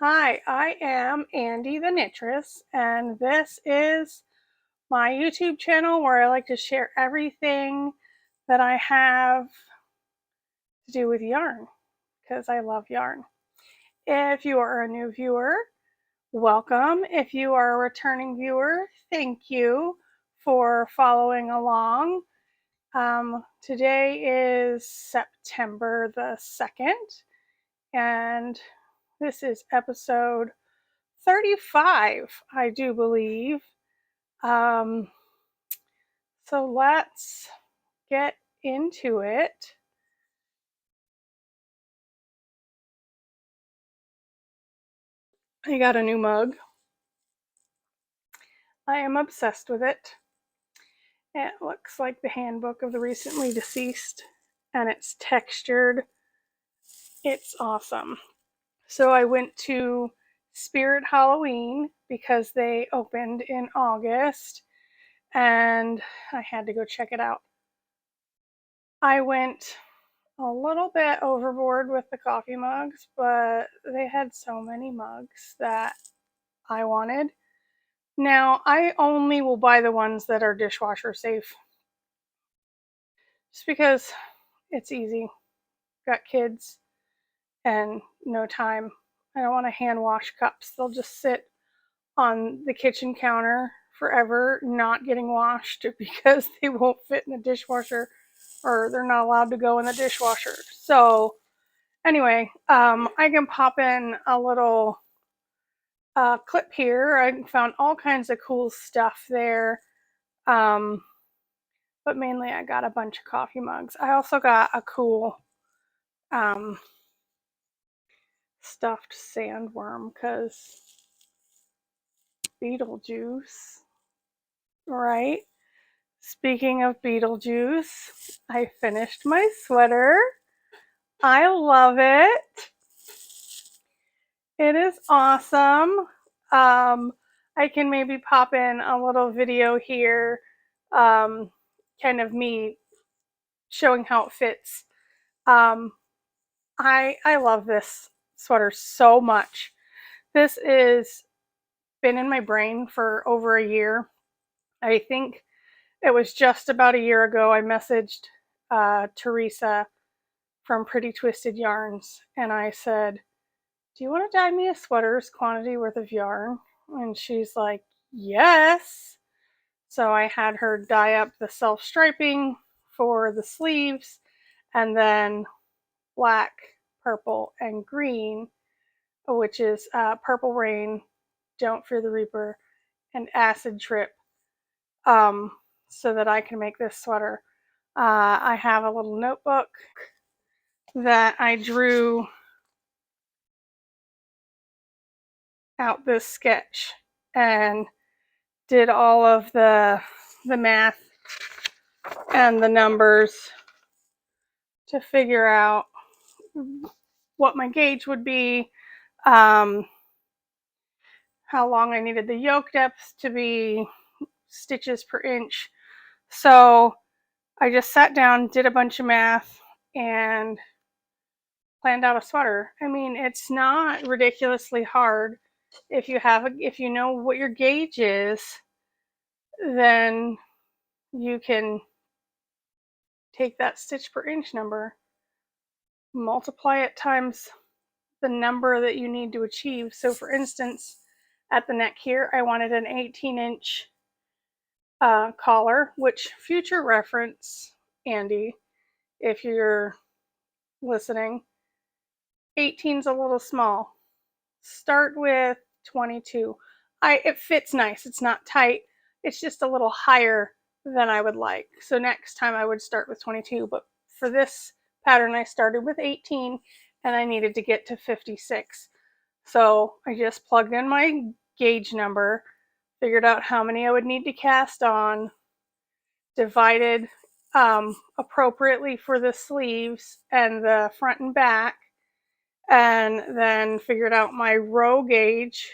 Hi, I am Andi the Knittress, and this is my YouTube channel where I like to share everything that I have to do with yarn because I love yarn. If you are a new viewer, welcome. If you are a returning viewer, thank you for following along. Today is September the 2nd, and this is episode 35, I do believe. Um, so let's get into it. I got a new mug. I am obsessed with it. It looks like the handbook of the recently deceased, and it's textured. It's awesome. So I went to Spirit Halloween because they opened in August, and I had to go check it out. I went a little bit overboard with the coffee mugs, but they had so many mugs that I wanted. Now, I only will buy the ones that are dishwasher safe, just because it's easy. Got kids and no time. I don't want to hand wash cups. They'll just sit on the kitchen counter forever not getting washed because they won't fit in the dishwasher, or they're not allowed to go in the dishwasher. So anyway, I can pop in a little clip here. I found all kinds of cool stuff there. But mainly I got a bunch of coffee mugs. I also got a cool stuffed sandworm because Beetlejuice, right? Speaking of Beetlejuice, I finished my sweater. I love it. It is awesome. I can maybe pop in a little video here, kind of me showing how it fits. I love this sweater so much. This is been in my brain for over a year. I think it was just about a year ago I messaged Teresa from Pretty Twisted Yarns, and I said, do you want to dye me a sweater's quantity worth of yarn? And she's like, yes. So I had her dye up the self-striping for the sleeves, and then black, purple, and green, which is Purple Rain, Don't Fear the Reaper, and Acid Trip, so that I can make this sweater. I have a little notebook that I drew out this sketch and did all of the math and the numbers to figure out what my gauge would be, how long I needed the yoke depth to be, stitches per inch. So I just sat down, did a bunch of math, and planned out a sweater. I mean, it's not ridiculously hard. If you know what your gauge is, then you can take that stitch per inch number, multiply it times the number that you need to achieve. So for instance, at the neck here, I wanted an 18-inch collar, which, future reference, Andi, if you're listening, 18's a little small. Start with 22. It fits nice. It's not tight. It's just a little higher than I would like. So next time I would start with 22, but for this pattern I started with 18 and I needed to get to 56. So I just plugged in my gauge number, figured out how many I would need to cast on, divided appropriately for the sleeves and the front and back, and then figured out my row gauge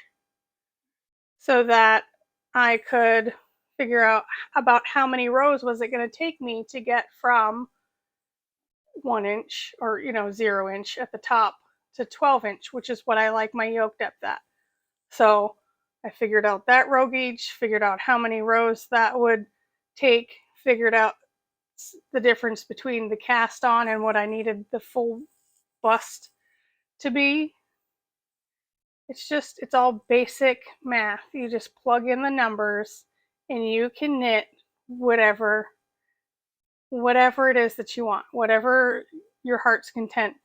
so that I could figure out about how many rows was it going to take me to get from 1 inch, or 0 inch at the top, to 12 inch, which is what I like my yoke depth at. So I figured out that row gauge, figured out how many rows that would take, figured out the difference between the cast on and what I needed the full bust to be. It's all basic math. You just plug in the numbers and you can knit whatever it is that you want, whatever your heart's content.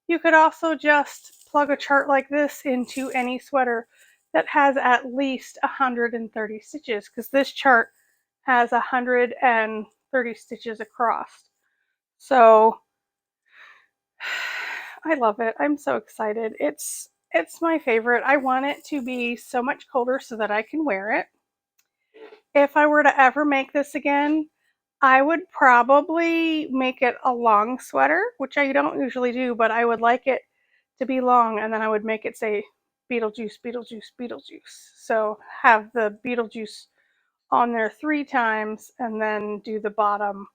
You could also just plug a chart like this into any sweater that has at least 130 stitches, because this chart has 130 stitches across. So I love it. I'm so excited. It's my favorite. I want it to be so much colder so that I can wear it. If I were to ever make this again, I would probably make it a long sweater, which I don't usually do, but I would like it to be long, and then I would make it say Beetlejuice, Beetlejuice, Beetlejuice. So have the Beetlejuice on there 3 times and then do the bottom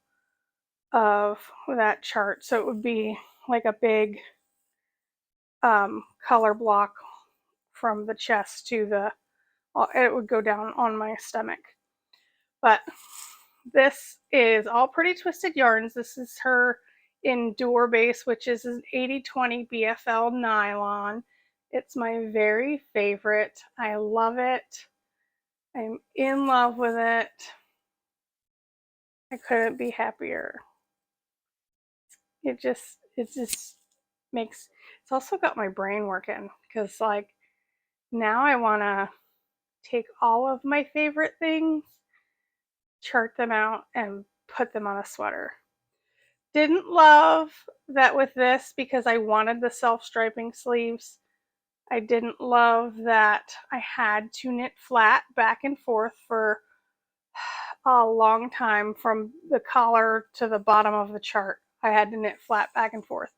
of that chart. So it would be like a big color block from the chest to the, it would go down on my stomach. But this is all Pretty Twisted Yarns. This is her Endure base, which is an 80/20 BFL nylon. It's my very favorite. I love it. I'm in love with it. I couldn't be happier. It just makes, it's also got my brain working, because like now I want to take all of my favorite things, chart them out, and put them on a sweater. Didn't love that with this because I wanted the self-striping sleeves. I didn't love that I had to knit flat back and forth for a long time from the collar to the bottom of the chart. I had to knit flat back and forth.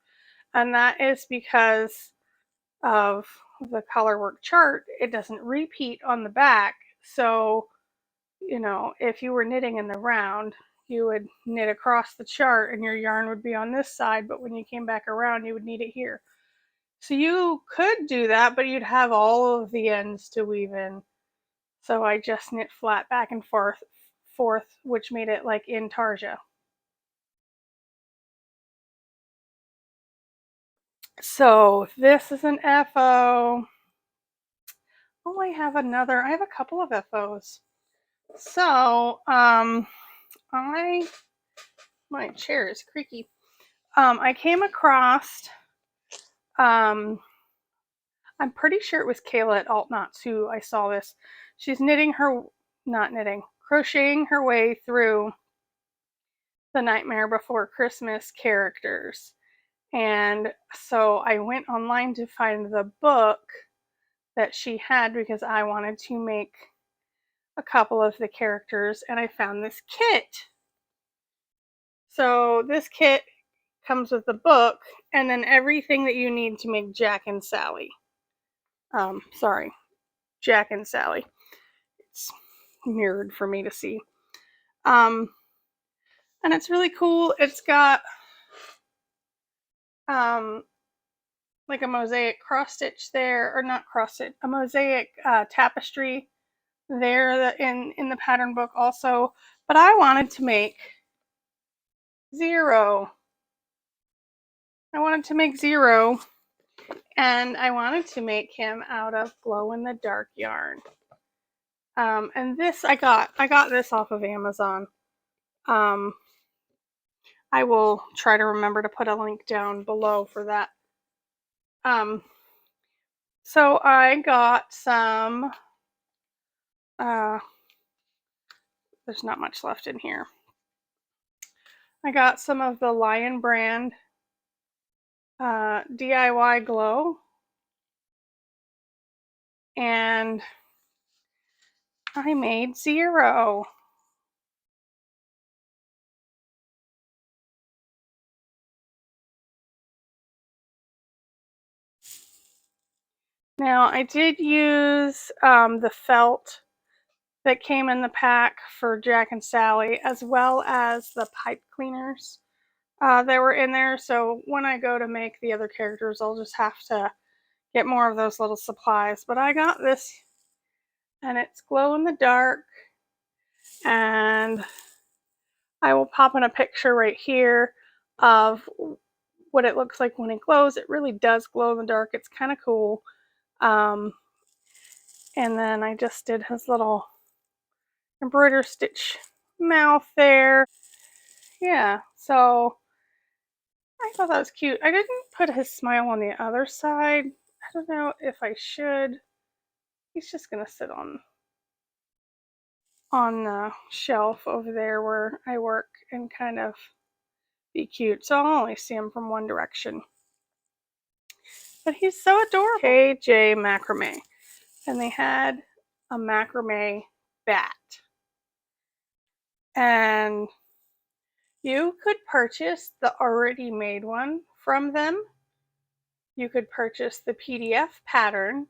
And that is because of the colorwork chart. It doesn't repeat on the back. So, you know, if you were knitting in the round, you would knit across the chart and your yarn would be on this side, but when you came back around, you would knit it here. So you could do that, but you'd have all of the ends to weave in. So I just knit flat back and forth, which made it like intarsia. So this is an FO. Oh, I have a couple of FOs. So, my chair is creaky. I came across, I'm pretty sure it was Kayla at Alt Knots who I saw this. She's crocheting her way through the Nightmare Before Christmas characters. And so I went online to find the book that she had because I wanted to make a couple of the characters, and I found this kit. So this kit comes with the book and then everything that you need to make Jack and Sally. Jack and Sally. It's mirrored for me to see. And it's really cool. It's got like a mosaic cross stitch there, or not cross stitch, a mosaic tapestry there in the pattern book also. But I wanted to make Zero. And I wanted to make him out of glow in the dark yarn. And this I got this off of Amazon. I will try to remember to put a link down below for that. So I got some, there's not much left in here. I got some of the Lion brand DIY glow, and I made Zero. Now I did use the felt that came in the pack for Jack and Sally, as well as the pipe cleaners. They were in there, so when I go to make the other characters, I'll just have to get more of those little supplies. But I got this, and it's glow in the dark, and I will pop in a picture right here of what it looks like when it glows. It really does glow in the dark. It's kind of cool. And then I just did his little embroider stitch mouth there. Yeah, so I thought that was cute. I didn't put his smile on the other side. I don't know if I should. He's just gonna sit on the shelf over there where I work and kind of be cute. So I'll only see him from one direction. But he's so adorable. KJ Macrame. And they had a macrame bat. And you could purchase the already made one from them. You could purchase the PDF pattern,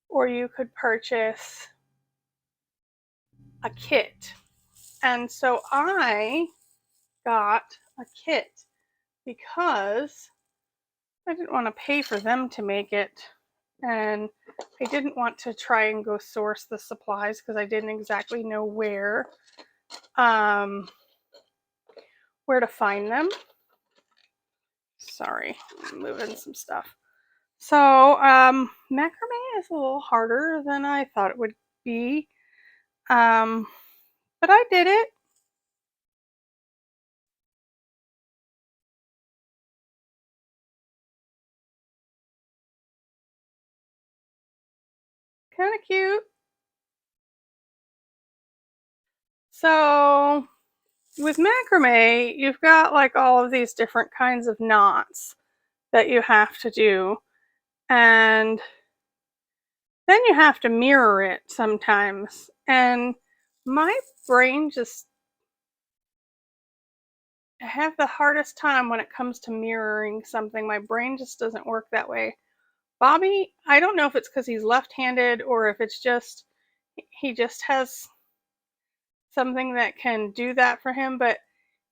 or you could purchase a kit. And so I got a kit because I didn't want to pay for them to make it, and I didn't want to try and go source the supplies because I didn't exactly know where to find them. Sorry, I'm moving some stuff. So macrame is a little harder than I thought it would be, but I did it. Kind of cute. So with macrame, you've got like all of these different kinds of knots that you have to do, and then you have to mirror it sometimes. And my brain just, I have the hardest time when it comes to mirroring something. My brain just doesn't work that way. Bobby, I don't know if it's because he's left-handed or if it's just he just has something that can do that for him, but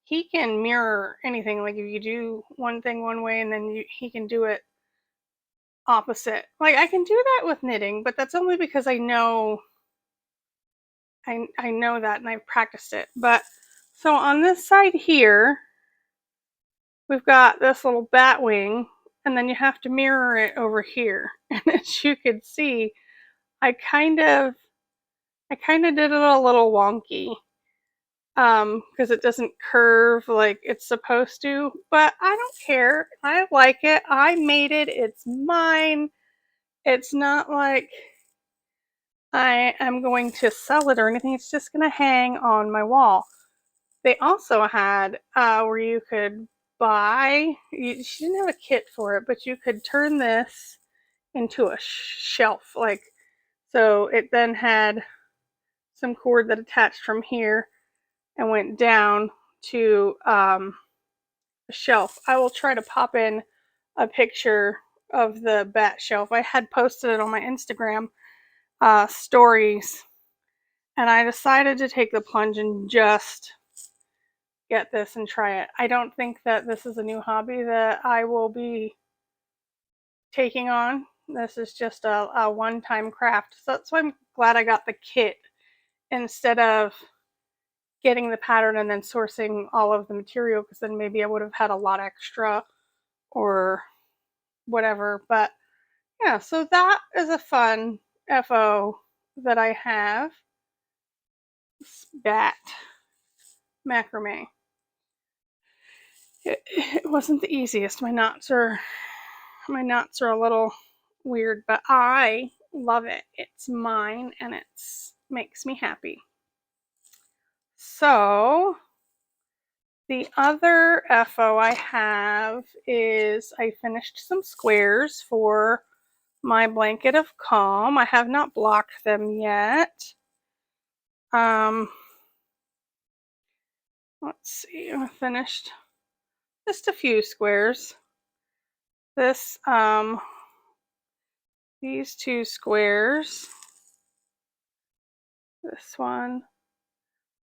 he can mirror anything. Like if you do one thing one way and then he can do it opposite. Like I can do that with knitting, but that's only because I know that and I've practiced it. But so on this side here, we've got this little bat wing, and then you have to mirror it over here. And as you can see, I kind of did it a little wonky because it doesn't curve like it's supposed to, but I don't care. I like it. I made it. It's mine. It's not like I am going to sell it or anything. It's just going to hang on my wall. They also had where you could buy, she didn't have a kit for it, but you could turn this into a shelf. Like, so it then had some cord that attached from here and went down to a shelf. I will try to pop in a picture of the bat shelf. I had posted it on my Instagram stories, and I decided to take the plunge and just get this and try it. I don't think that this is a new hobby that I will be taking on. This is just a one-time craft. So that's why I'm glad I got the kit instead of getting the pattern and then sourcing all of the material, because then maybe I would have had a lot extra or whatever. But yeah, so that is a fun FO that I have. Bat macrame. It wasn't the easiest. My knots are a little weird, but I love it. It's mine and it makes me happy. So the other FO I have is I finished some squares for my blanket of calm. I have not blocked them yet. Let's see, I finished just a few squares. This these two squares, this one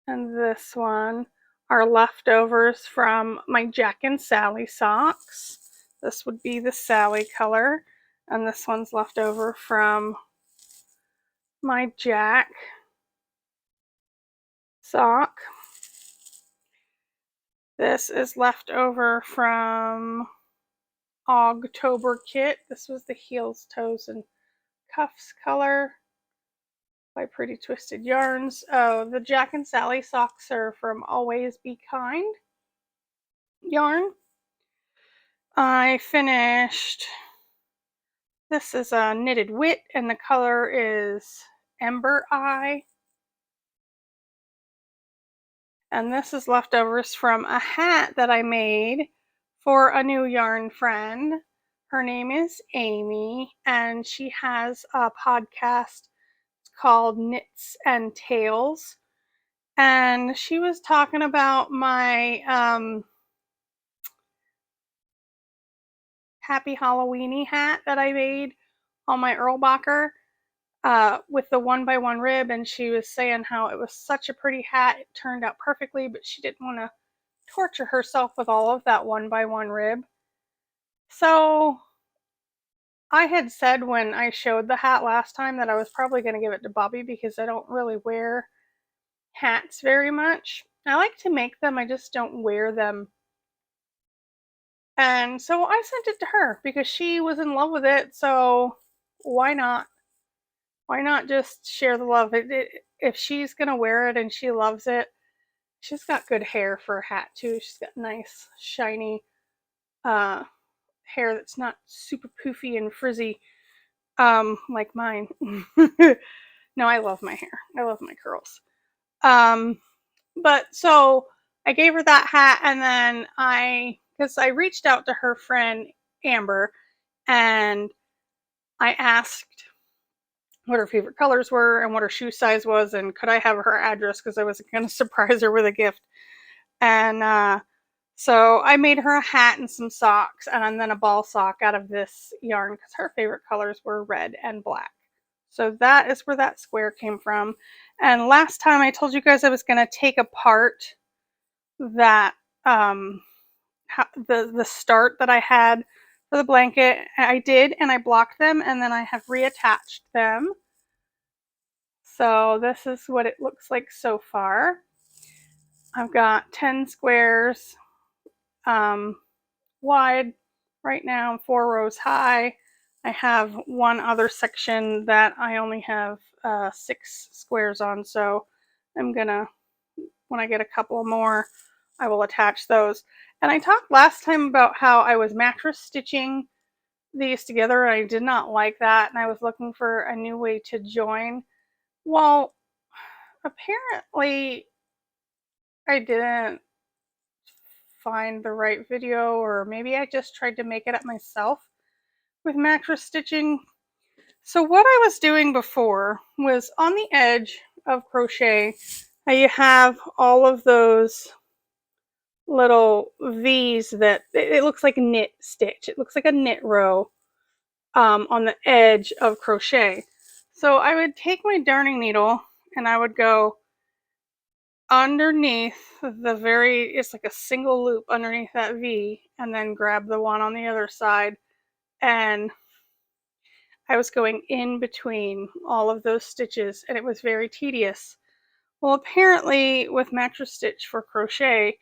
and this one, are leftovers from my Jack and Sally socks. This would be the Sally color, and this one's left over from my Jack sock. This is left over from Ogtober kit. This was the heels, toes, and cuffs color by Pretty Twisted Yarns. Oh, the Jack and Sally socks are from Always Be Kind yarn. I finished, this is a knitted wit, and the color is Ember Eye. And this is leftovers from a hat that I made for a new yarn friend. Her name is Amy, and she has a podcast called Knits and Tales. And she was talking about my Happy Halloweeny hat that I made on my Erlbacher with the 1x1 rib, and she was saying how it was such a pretty hat. It turned out perfectly, but she didn't want to torture herself with all of that 1x1 rib. So I had said when I showed the hat last time that I was probably going to give it to Bobby because I don't really wear hats very much. I like to make them, I just don't wear them. And so I sent it to her because she was in love with it, so why not? Why not just share the love? If she's going to wear it and she loves it, she's got good hair for a hat too. She's got nice, shiny hair that's not super poofy and frizzy like mine. No, I love my hair. I love my curls. But so I gave her that hat, and then because I reached out to her friend Amber, and I asked what her favorite colors were and what her shoe size was, and could I have her address because I was going to surprise her with a gift. And so I made her a hat and some socks, and then a ball sock out of this yarn because her favorite colors were red and black. So that is where that square came from. And last time I told you guys I was going to take apart that the start that I had for the blanket. I did, and I blocked them, and then I have reattached them. So this is what it looks like so far. I've got 10 squares wide right now, 4 rows high. I have one other section that I only have 6 squares on, so I'm gonna, when I get a couple more, I will attach those. And I talked last time about how I was mattress stitching these together, and I did not like that, and I was looking for a new way to join. Well, apparently I didn't find the right video, or maybe I just tried to make it up myself with mattress stitching. So what I was doing before was on the edge of crochet, you have all of those little V's that it looks like a knit stitch. It looks like a knit row on the edge of crochet. So I would take my darning needle and I would go underneath it's like a single loop underneath that V, and then grab the one on the other side, and I was going in between all of those stitches, and it was very tedious. Well, apparently with mattress stitch for crochet,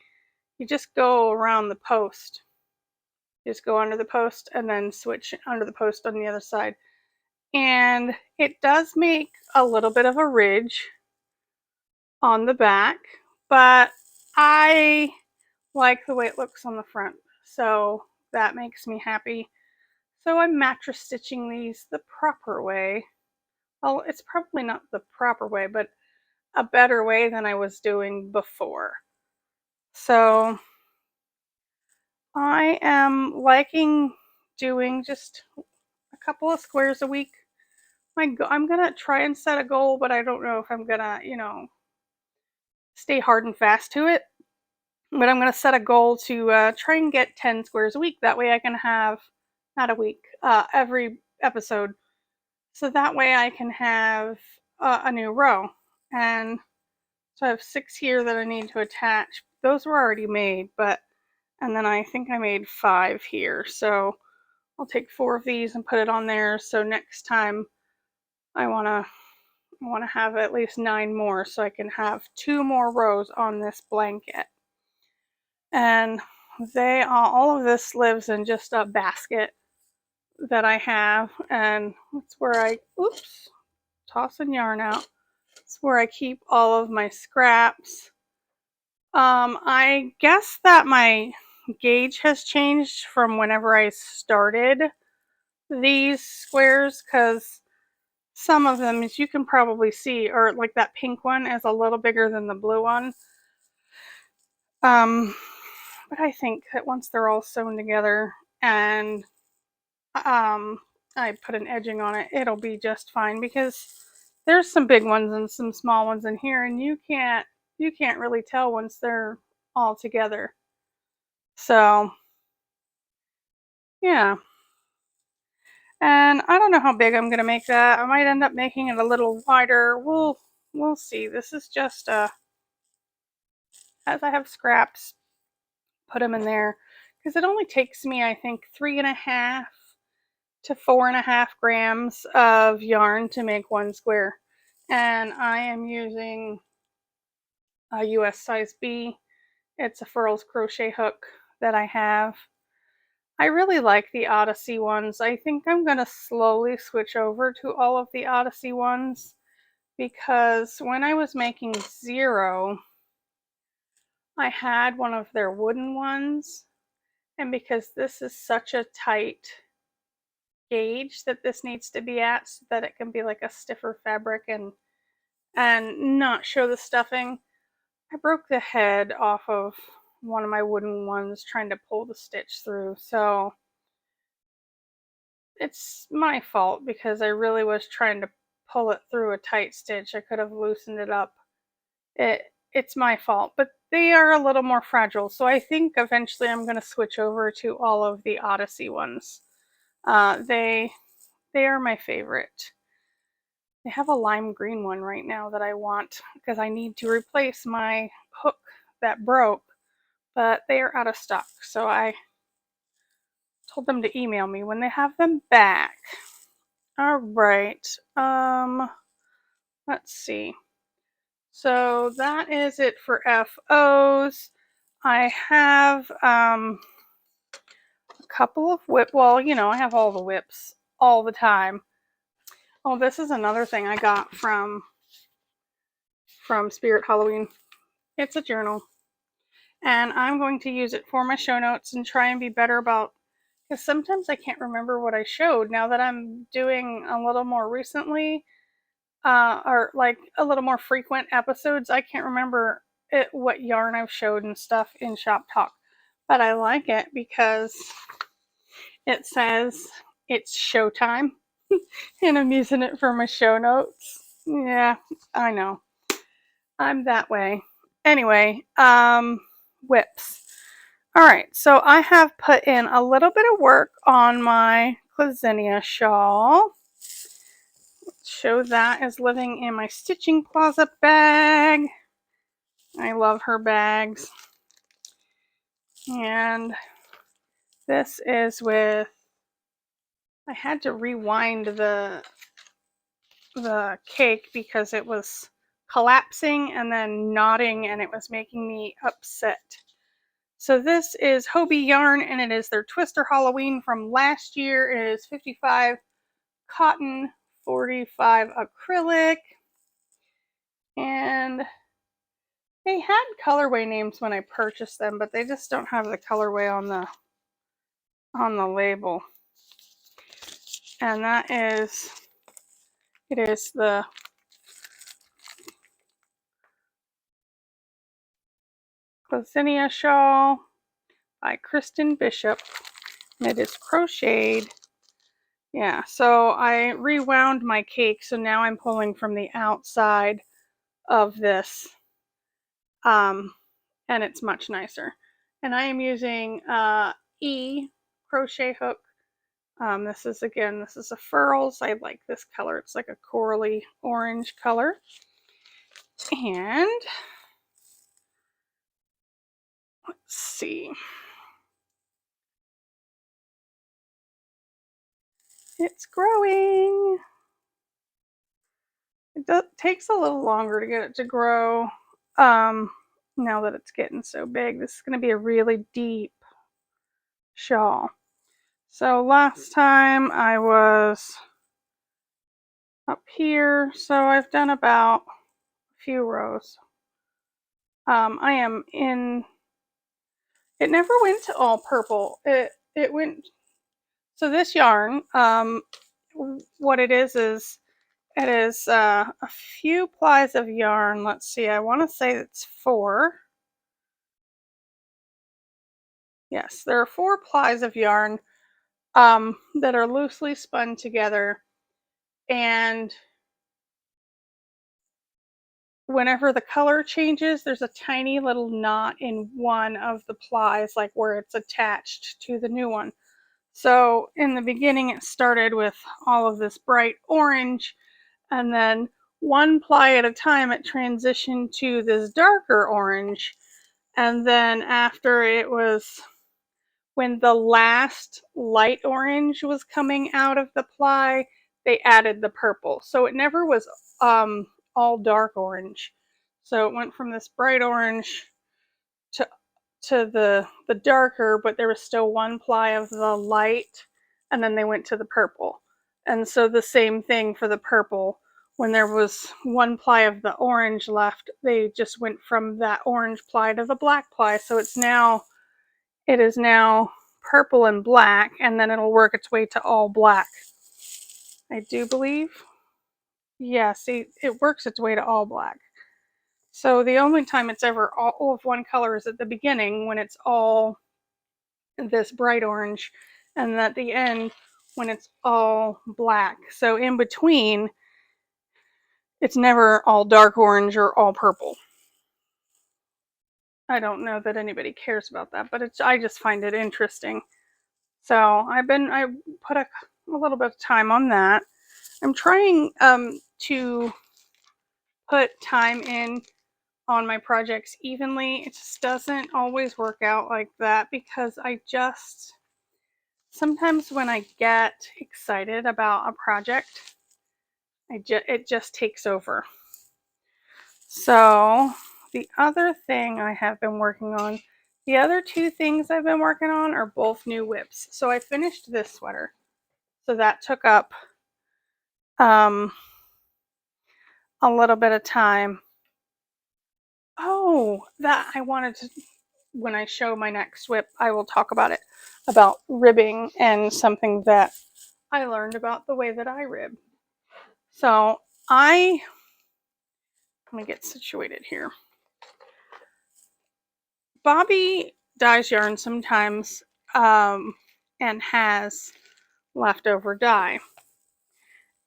you just go around the post. You just go under the post and then switch under the post on the other side. And it does make a little bit of a ridge on the back, but I like the way it looks on the front, so that makes me happy. So I'm mattress stitching these the proper way. Well, it's probably not the proper way, but a better way than I was doing before. So I am liking doing just a couple of squares a week. I'm gonna try and set a goal, but I don't know if I'm gonna, stay hard and fast to it. But I'm gonna set a goal to try and get 10 squares a week. That way I can have, not a week, every episode. So that way I can have a new row. And so I have 6 here that I need to attach those were already made, and then I think I made 5 here. So I'll take 4 of these and put it on there. So next time I want to have at least 9 more so I can have 2 more rows on this blanket. And all of this lives in just a basket that I have, and that's where I tossing yarn out. It's where I keep all of my scraps. I guess that my gauge has changed from whenever I started these squares, because some of them, as you can probably see, or like that pink one is a little bigger than the blue one. But I think that once they're all sewn together and I put an edging on it, it'll be just fine, because there's some big ones and some small ones in here, and you can't really tell once they're all together. So yeah, and I don't know how big I'm gonna make that. I might end up making it a little wider. We'll see. This is just as I have scraps, put them in there, because it only takes me, I think, 3.5 to 4.5 grams of yarn to make one square, and I am using a US size B. It's a Furls crochet hook that I have. I really like the Odyssey ones. I think I'm going to slowly switch over to all of the Odyssey ones, because when I was making Zero, I had one of their wooden ones, and because this is such a tight gauge that this needs to be at so that it can be like a stiffer fabric and not show the stuffing, I broke the head off of one of my wooden ones trying to pull the stitch through. So it's my fault, because I really was trying to pull it through a tight stitch. I could have loosened it up. It's my fault, but they are a little more fragile. So I think eventually I'm going to switch over to all of the Odyssey ones. They are my favorite. They have a lime green one right now that I want, because I need to replace my hook that broke, but they are out of stock. So I told them to email me when they have them back. All right. Let's see. So that is it for FOs. I have a couple of well, I have all the whips all the time. Oh, this is another thing I got from Spirit Halloween. It's a journal, and I'm going to use it for my show notes and try and be better about, because sometimes I can't remember what I showed now that I'm doing a little more recently, or like a little more frequent episodes. I can't remember what yarn I've showed and stuff in Shop Talk, but I like it because it says it's showtime and I'm using it for my show notes. Yeah, I know. I'm that way. Anyway, whips. All right, so I have put in a little bit of work on my Clazinia shawl. Show that as living in my stitching closet bag. I love her bags. And this is with, I had to rewind the cake because it was collapsing and then knotting, and it was making me upset. So this is Hobie yarn, and it is their Twister Halloween from last year. It is 55 cotton, 45 acrylic, and they had colorway names when I purchased them, but they just don't have the colorway on the label. And it is the Clazinia shawl by Kristen Bishop, and it is crocheted. Yeah, so I rewound my cake, so now I'm pulling from the outside of this, and it's much nicer. And I am using E crochet hook. This is a Furls. I like this color. It's like a corally orange color. And see. It's growing. Takes a little longer to get it to grow. Now that it's getting so big, this is going to be a really deep shawl. So last time I was up here, so I've done about a few rows. I am in. It never went to all purple. It went. So this yarn, what it is it is a few plies of yarn. Let's see. I want to say it's 4. Yes, there are 4 plies of yarn that are loosely spun together, and whenever the color changes, there's a tiny little knot in one of the plies, like where it's attached to the new one. So in the beginning, it started with all of this bright orange, and then one ply at a time, it transitioned to this darker orange. And then after it was, when the last light orange was coming out of the ply, they added the purple. So it never was all dark orange. So it went from this bright orange to the darker, but there was still one ply of the light, and then they went to the purple. And so the same thing for the purple. When there was one ply of the orange left, they just went from that orange ply to the black ply. So it is now purple and black, and then it'll work its way to all black. I do believe. Yeah, see, it works its way to all black. So the only time it's ever all of one color is at the beginning, when it's all this bright orange, and at the end when it's all black. So in between, it's never all dark orange or all purple. I don't know that anybody cares about that, but I just find it interesting. So I put a little bit of time on that. I'm trying to put time in on my projects evenly. It just doesn't always work out like that, because sometimes when I get excited about a project, it just takes over. So the other thing I have been working on, the other 2 things I've been working on are both new whips. So I finished this sweater. So that took up a little bit of time. Oh, that I wanted to, when I show my next whip, I will talk about it, about ribbing, and something that I learned about the way that I rib. So let me get situated here. Bobby dyes yarn sometimes, and has leftover dye.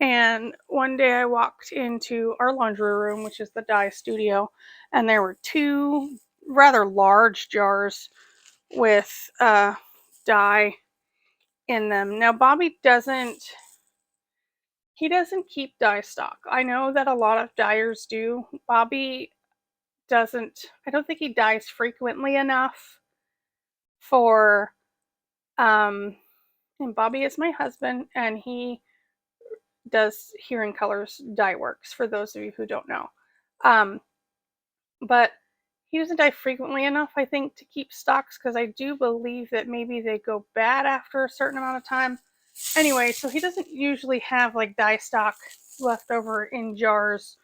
And one day I walked into our laundry room, which is the dye studio, and there were 2 rather large jars with dye in them. Now Bobby doesn't keep dye stock. I know that a lot of dyers do. Bobby doesn't. I don't think he dyes frequently enough for and Bobby is my husband, and he does Here in Colors dye works, for those of you who don't know. But he doesn't dye frequently enough, I think, to keep stocks, because I do believe that maybe they go bad after a certain amount of time. Anyway, so he doesn't usually have like dye stock left over in jars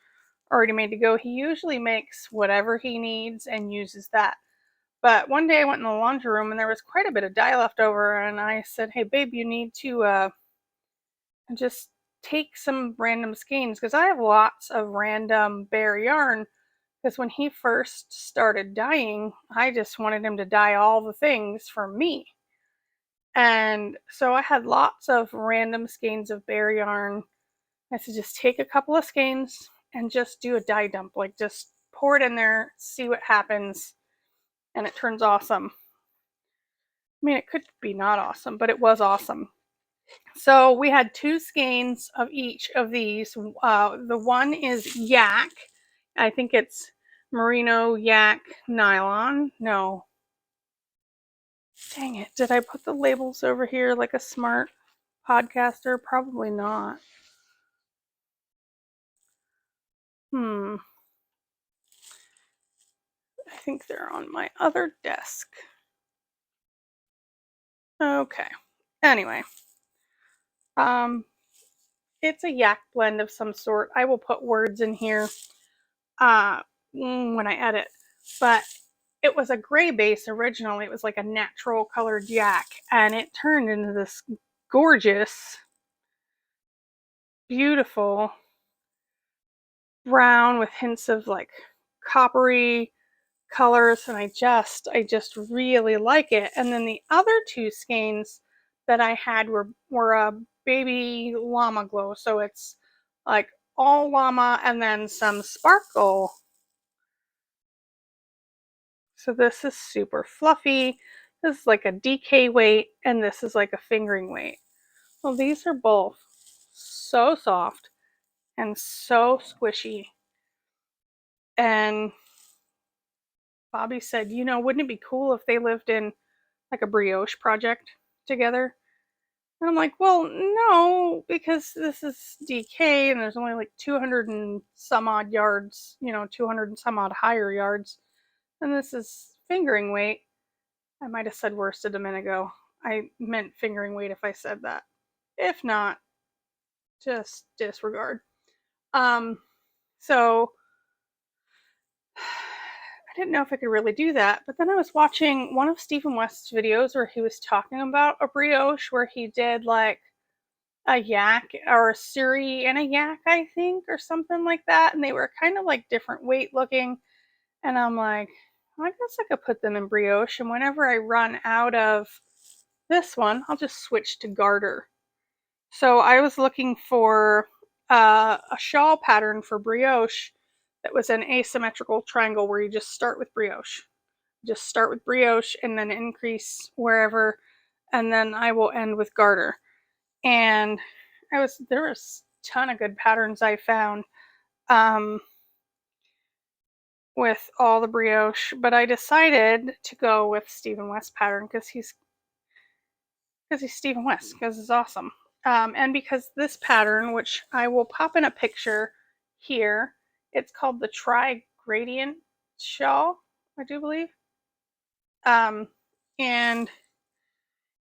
already made to go. He usually makes whatever he needs and uses that. But one day I went in the laundry room and there was quite a bit of dye left over, and I said, "Hey babe, you need to just take some random skeins," because I have lots of random bare yarn, because when he first started dyeing, I just wanted him to dye all the things for me. And so I had lots of random skeins of bare yarn. I said, just take a couple of skeins and just do a dye dump. Like, just pour it in there, see what happens, and it turns awesome. I mean, it could be not awesome, but it was awesome. So we had 2 skeins of each of these. The one is yak. I think it's merino yak nylon. No, Dang it, did I put the labels over here like a smart podcaster? Probably not. I think they're on my other desk. Okay. Anyway. It's a yak blend of some sort. I will put words in here when I edit. But it was a gray base originally. It was like a natural colored yak. And it turned into this gorgeous, beautiful brown with hints of like coppery colors. And I just really like it. And then the other two skeins that I had were a baby llama glow. So it's like all llama and then some sparkle. So this is super fluffy. This is like a DK weight, and this is like a fingering weight. Well, these are both so soft and so squishy. And Bobby said, you know, wouldn't it be cool if they lived in like a brioche project together? And I'm like, well, no, because this is DK and there's only like 200 and some odd yards, 200 and some odd higher yards. And this is fingering weight. I might have said worsted a minute ago. I meant fingering weight if I said that. If not, just disregard. So I didn't know if I could really do that, but then I was watching one of Stephen West's videos where he was talking about a brioche where he did like a yak or a suri and a yak, I think, or something like that, and they were kind of like different weight looking. And I'm like, well, I guess I could put them in brioche, and whenever I run out of this one, I'll just switch to garter. So I was looking for a shawl pattern for brioche that was an asymmetrical triangle where you just start with brioche. Just start with brioche and then increase wherever, and then I will end with garter. And there was a ton of good patterns I found with all the brioche, but I decided to go with Stephen West pattern because he's Stephen West, because it's awesome. And because this pattern, which I will pop in a picture here, it's called the Tri Gradient Shawl, I do believe. And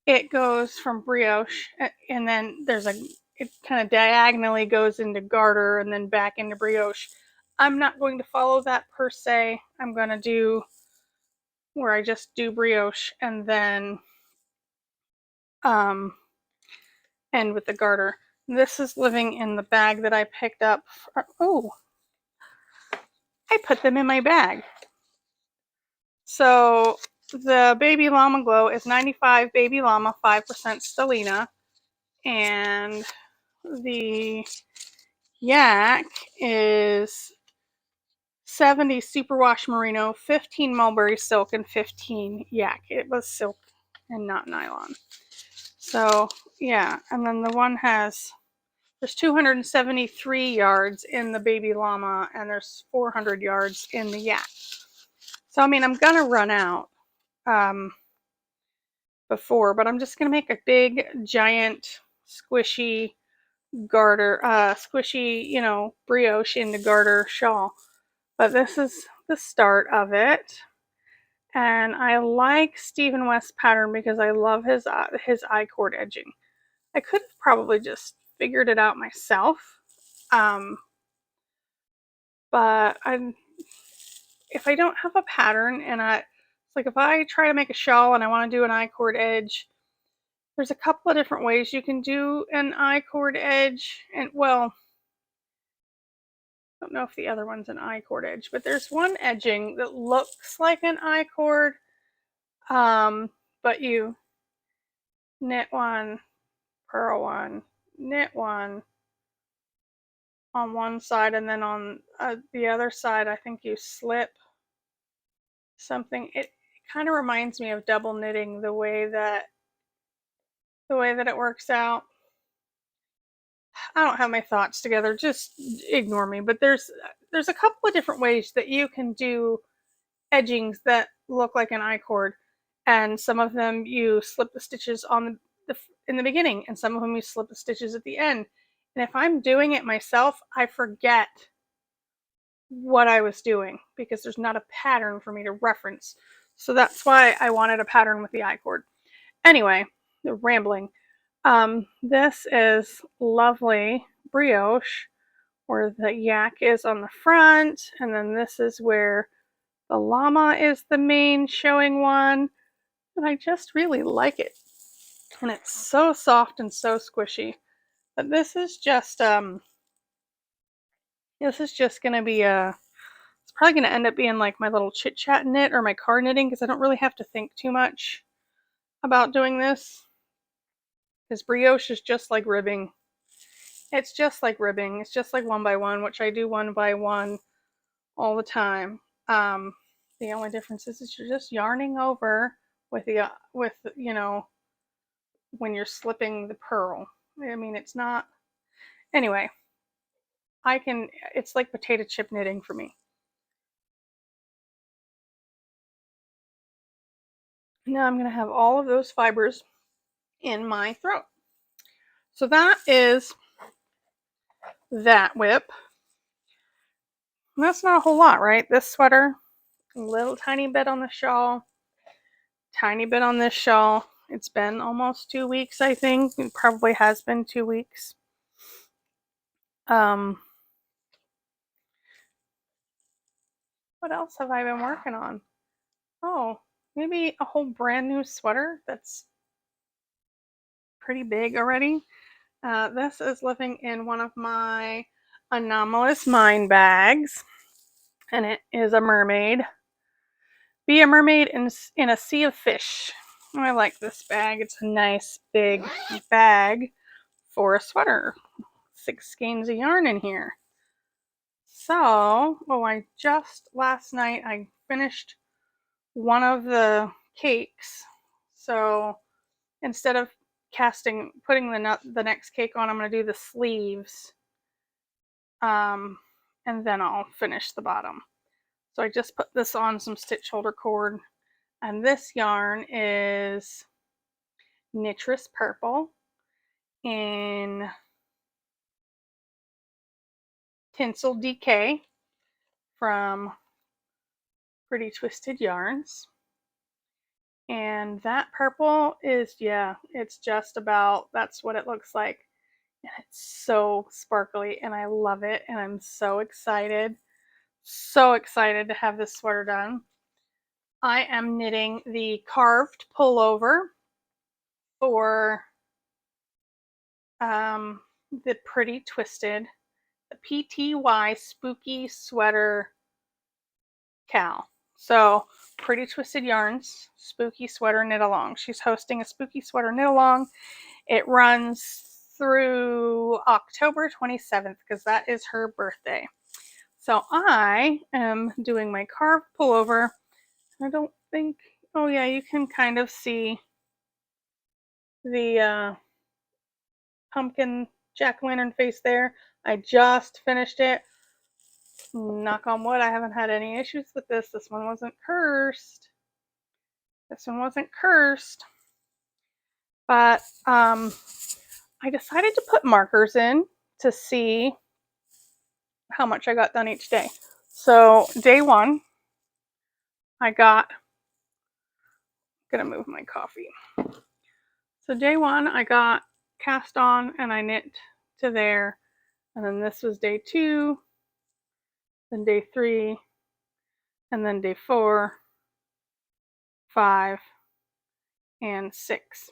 it goes from brioche, and then it kind of diagonally goes into garter and then back into brioche. I'm not going to follow that per se. I'm going to do where I just do brioche and then end with the garter. This is living in the bag that I picked up. I put them in my bag. So the Baby Llama Glow is 95 Baby Llama, 5% Stellina. And the Yak is 70 Superwash Merino, 15 Mulberry Silk, and 15 Yak. It was silk and not nylon. So yeah, and then the one there's 273 yards in the Baby Llama and there's 400 yards in the Yak. So I mean, I'm gonna run out before, but I'm just gonna make a big, giant, squishy garter, squishy, brioche into garter shawl. But this is the start of it. And I like Stephen West's pattern because I love his I-cord edging. I could have probably just figured it out myself. But if I don't have a pattern and it's like if I try to make a shawl and I want to do an I-cord edge, there's a couple of different ways you can do an I-cord edge. And well, I don't know if the other one's an I-cord edge, but there's one edging that looks like an I-cord, but you knit one, purl one, knit one on one side, and then on the other side, I think you slip something. It kind of reminds me of double knitting the way that it works out. I don't have my thoughts together, just ignore me. But there's a couple of different ways that you can do edgings that look like an I-cord, and some of them you slip the stitches on in the beginning, and some of them you slip the stitches at the end. And if I'm doing it myself, I forget what I was doing because there's not a pattern for me to reference. So that's why I wanted a pattern with the I-cord. Anyway, the rambling. This is lovely brioche where the yak is on the front, and then this is where the llama is the main showing one, and I just really like it. And it's so soft and so squishy. But this is just gonna be it's probably gonna end up being like my little chit chat knit or my car knitting because I don't really have to think too much about doing this. Because brioche is just like ribbing. It's just like ribbing. It's just like 1x1, which I do 1x1 all the time. The only difference is you're just yarning over with when you're slipping the purl. I mean, it's not. Anyway, it's like potato chip knitting for me. Now I'm going to have all of those fibers in my throat. So that is that whip. And that's not a whole lot, right? This sweater, a little tiny bit on the shawl, tiny bit on this shawl. It's been almost 2 weeks, I think. It probably has been 2 weeks. What else have I been working on? Oh, maybe a whole brand new sweater that's pretty big already. This is living in one of my anomalous mind bags, and it is a mermaid. Be a mermaid in a sea of fish. I like this bag. It's a nice big bag for a sweater. 6 skeins of yarn in here. So, last night I finished one of the cakes. So instead of putting the next cake on, I'm going to do the sleeves. And then I'll finish the bottom. So I just put this on some stitch holder cord. And this yarn is Knittress Purple in Tinsel DK from Pretty Twisted Yarns. And that purple is, it's just about, that's what it looks like. And it's so sparkly and I love it. And I'm so excited to have this sweater done. I am knitting the carved pullover for the Pretty Twisted, the PTY Spooky Sweater Cal. So Pretty Twisted Yarns, Spooky Sweater Knit Along. She's hosting a Spooky Sweater Knit Along. It runs through October 27th because that is her birthday. So I am doing my carved pullover. I don't think, oh yeah, you can kind of see the pumpkin jack-o'-lantern face there. I just finished it. Knock on wood, I haven't had any issues with this. This one wasn't cursed. But I decided to put markers in to see how much I got done each day. So day one, I'm gonna move my coffee. So day one, I got cast on and I knit to there. And then this was day 2, then day 3, and then day 4, 5, and 6.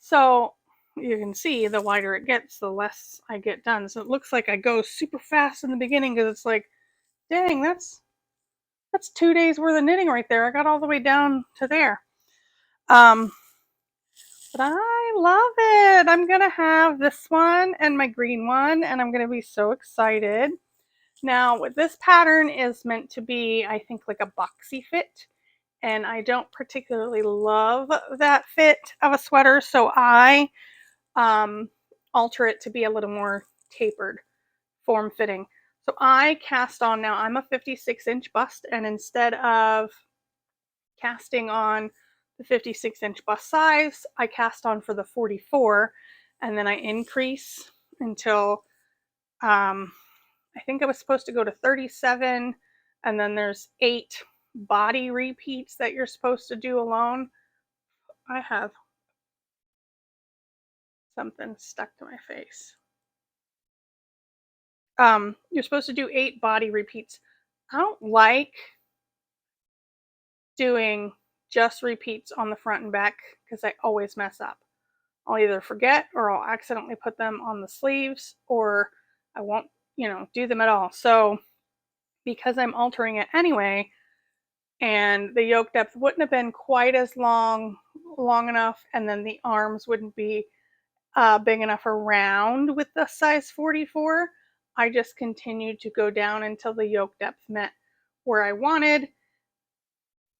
So you can see the wider it gets, the less I get done. So it looks like I go super fast in the beginning because it's like, dang, that's 2 days worth of knitting right there. I got all the way down to there. But I love it. I'm going to have this one and my green one, and I'm going to be so excited. Now, what this pattern is meant to be, I think, like a boxy fit, and I don't particularly love that fit of a sweater, so I alter it to be a little more tapered, form-fitting. So I cast on, now I'm a 56-inch bust, and instead of casting on the 56-inch bust size, I cast on for the 44, and then I increase until I think I was supposed to go to 37, and then there's 8 body repeats that you're supposed to do alone. I have something stuck to my face. You're supposed to do 8 body repeats. I don't like doing just repeats on the front and back because I always mess up. I'll either forget or I'll accidentally put them on the sleeves, or I won't, do them at all. So because I'm altering it anyway, and the yoke depth wouldn't have been quite as long enough, and then the arms wouldn't be big enough around with the size 44, I just continued to go down until the yoke depth met where I wanted,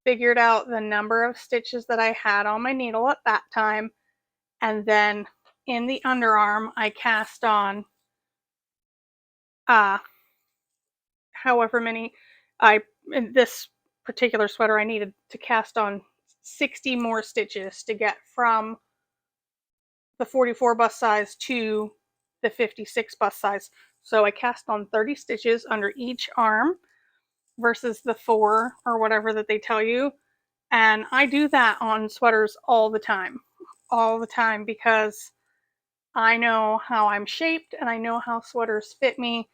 figured out the number of stitches that I had on my needle at that time, and then in the underarm I cast on however many. In this particular sweater I needed to cast on 60 more stitches to get from the 44 bust size to the 56 bust size. So I cast on 30 stitches under each arm versus the 4 or whatever that they tell you. And I do that on sweaters all the time, because I know how I'm shaped and I know how sweaters fit me.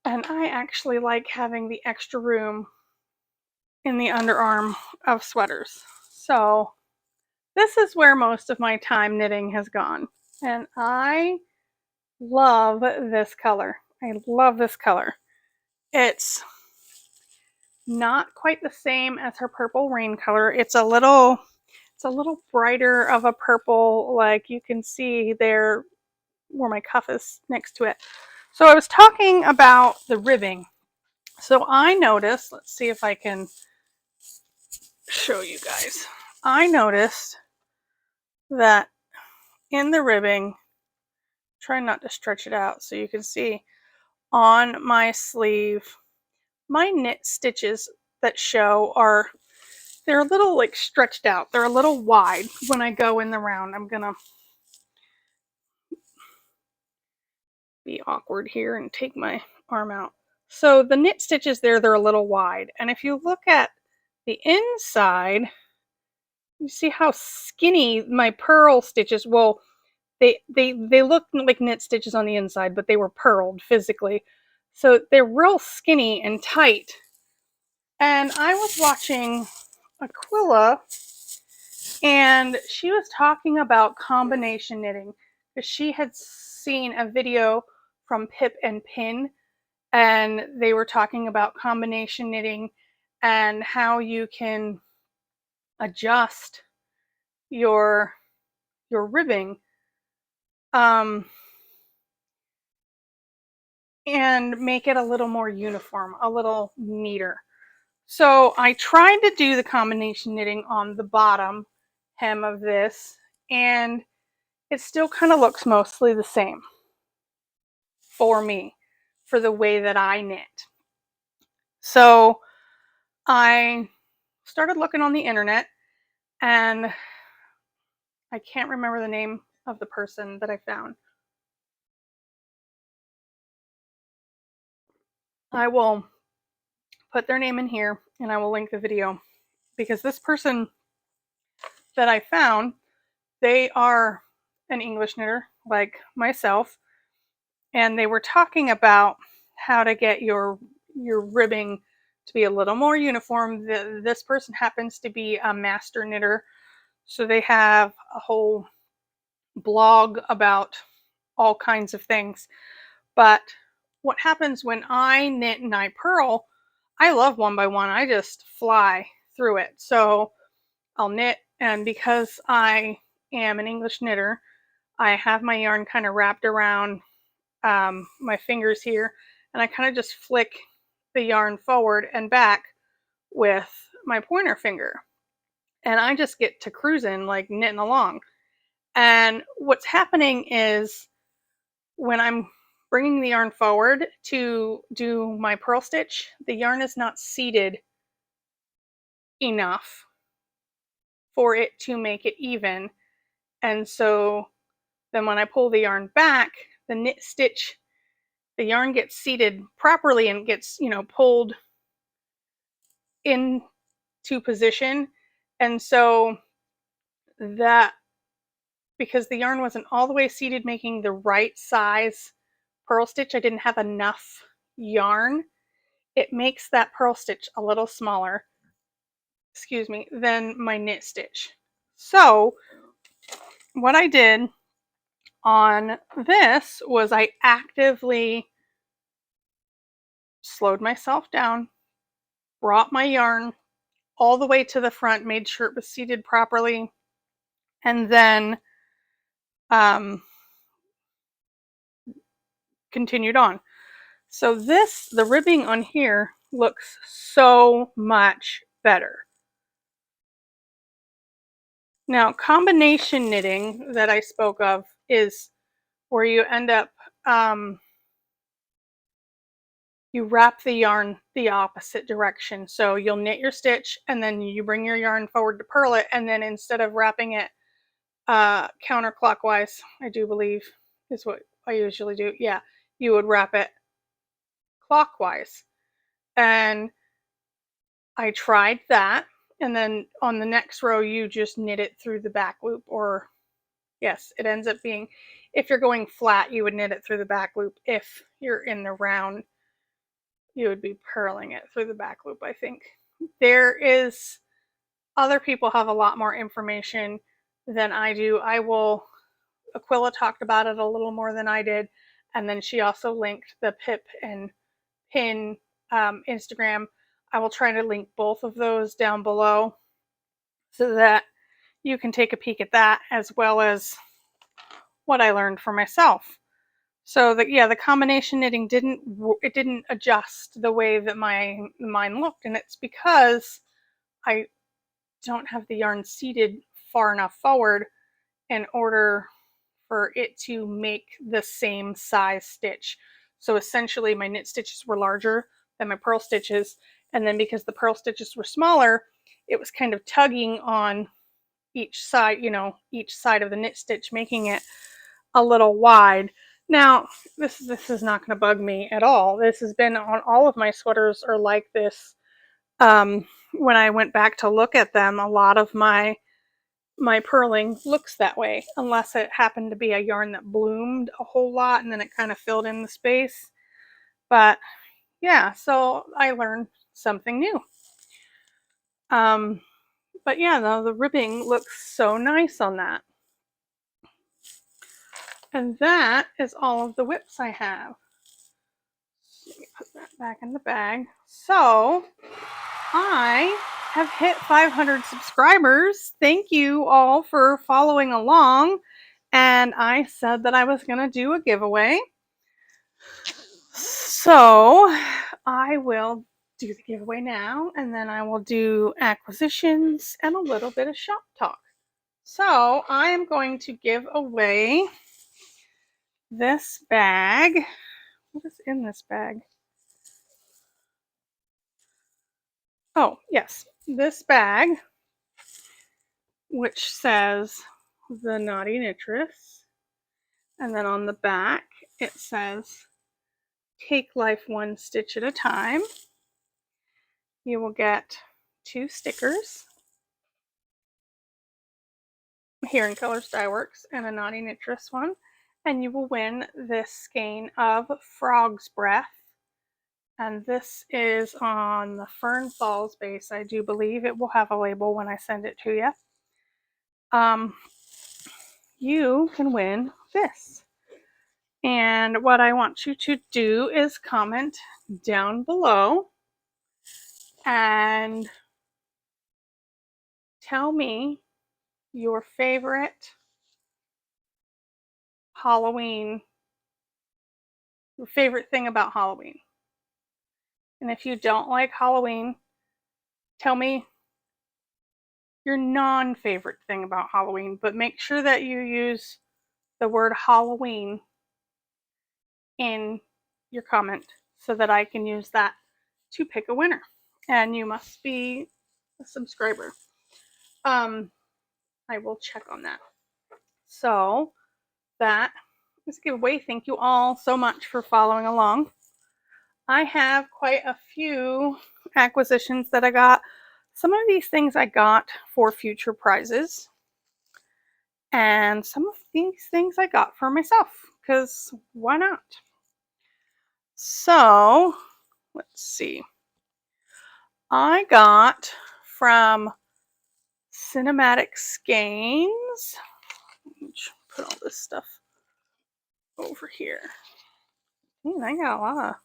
And I actually like having the extra room in the underarm of sweaters. So this is where most of my time knitting has gone. And I love this color. I love this color. It's not quite the same as her purple rain color. It's a little brighter of a purple, like you can see there where my cuff is next to it. So I was talking about the ribbing. So I noticed, let's see if I can show you guys. I noticed that in the ribbing, try not to stretch it out so you can see, on my sleeve, my knit stitches that show they're a little like stretched out. They're a little wide when I go in the round. I'm gonna be awkward here and take my arm out. So the knit stitches there, they're a little wide. And if you look at the inside, you see how skinny my purl stitches, well, they look like knit stitches on the inside, but they were purled physically. So they're real skinny and tight. And I was watching Aquila, and she was talking about combination knitting because she had seen a video from Pip and Pin, and they were talking about combination knitting and how you can adjust your ribbing and make it a little more uniform, a little neater. So I tried to do the combination knitting on the bottom hem of this, and it still kind of looks mostly the same for me, for the way that I knit. So I started looking on the internet, and I can't remember the name of the person that I found. I will put their name in here and I will link the video, because this person that I found, they are an English knitter like myself, and they were talking about how to get your ribbing to be a little more uniform. This person happens to be a master knitter, so they have a whole blog about all kinds of things. But what happens when I knit and I purl, I love one by one. I just fly through it. So I'll knit, and because I am an English knitter, I have my yarn kind of wrapped around my fingers here, and I kind of just flick the yarn forward and back with my pointer finger, and I just get to cruising, like knitting along. And what's happening is when I'm bringing the yarn forward to do my purl stitch, the yarn is not seated enough for it to make it even. And so then when I pull the yarn back, the knit stitch, the yarn gets seated properly and gets, pulled into position. And so that, because the yarn wasn't all the way seated, making the right size purl stitch, I didn't have enough yarn. It makes that purl stitch a little smaller, excuse me, than my knit stitch. So what I did on this was I actively slowed myself down, brought my yarn all the way to the front, made sure it was seated properly, and then continued on. So the ribbing on here looks so much better. Now, combination knitting that I spoke of is where you end up, you wrap the yarn the opposite direction. So you'll knit your stitch and then you bring your yarn forward to purl it, and then instead of wrapping it counterclockwise, I do believe is what I usually do. Yeah, you would wrap it clockwise. And I tried that, and then on the next row you just knit it through the back loop, or yes, it ends up being, if you're going flat, you would knit it through the back loop. If you're in the round, you would be purling it through the back loop, I think. Other people have a lot more information than I do. Aquila talked about it a little more than I did, and then she also linked the Pip and Pin Instagram. I will try to link both of those down below so that you can take a peek at that, as well as what I learned for myself. So the combination knitting didn't adjust the way that mine looked, and it's because I don't have the yarn seated far enough forward in order for it to make the same size stitch. So essentially my knit stitches were larger than my purl stitches, and then because the purl stitches were smaller, it was kind of tugging on each side, each side of the knit stitch, making it a little wide. Now, this is not going to bug me at all. This has been on all of my sweaters are like this. When I went back to look at them, a lot of my purling looks that way, unless it happened to be a yarn that bloomed a whole lot and then it kind of filled in the space. But yeah, so I learned something new. But yeah, the ribbing looks so nice on that. And that is all of the whips I have. Let me put that back in the bag. So I have hit 500 subscribers. Thank you all for following along. And I said that I was going to do a giveaway. So I will do the giveaway now, and then I will do acquisitions and a little bit of shop talk. So I am going to give away this bag. What is in this bag? Oh, yes, this bag, which says The Knotty Knittress. And then on the back, it says, take life one stitch at a time. You will get 2 stickers, here in Colors Dye Works, and a Knotty Knittress one. And you will win this skein of Frog's Breath. And this is on the Fern Falls base. I do believe it will have a label when I send it to you. You can win this. And what I want you to do is comment down below and tell me your favorite thing about Halloween. And if you don't like Halloween, tell me your non-favorite thing about Halloween, but make sure that you use the word Halloween in your comment so that I can use that to pick a winner. And you must be a subscriber. I will check on that. So that is a giveaway. Thank you all so much for following along. I have quite a few acquisitions that I got. Some of these things I got for future prizes. And some of these things I got for myself, because why not? So, let's see. I got from Cinematic Skeins. Put all this stuff over here. Man, I got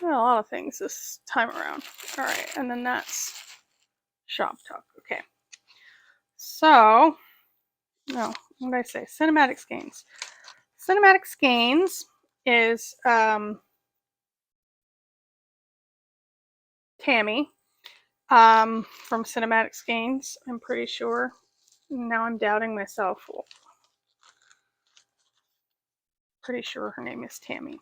a lot of things this time around. All right, and then that's Shop Talk. Okay. So, no, what did I say? Cinematic Skeins. Cinematic Skeins is Tammy from Cinematic Skeins, I'm pretty sure. Now I'm doubting myself. Pretty sure her name is Tammy.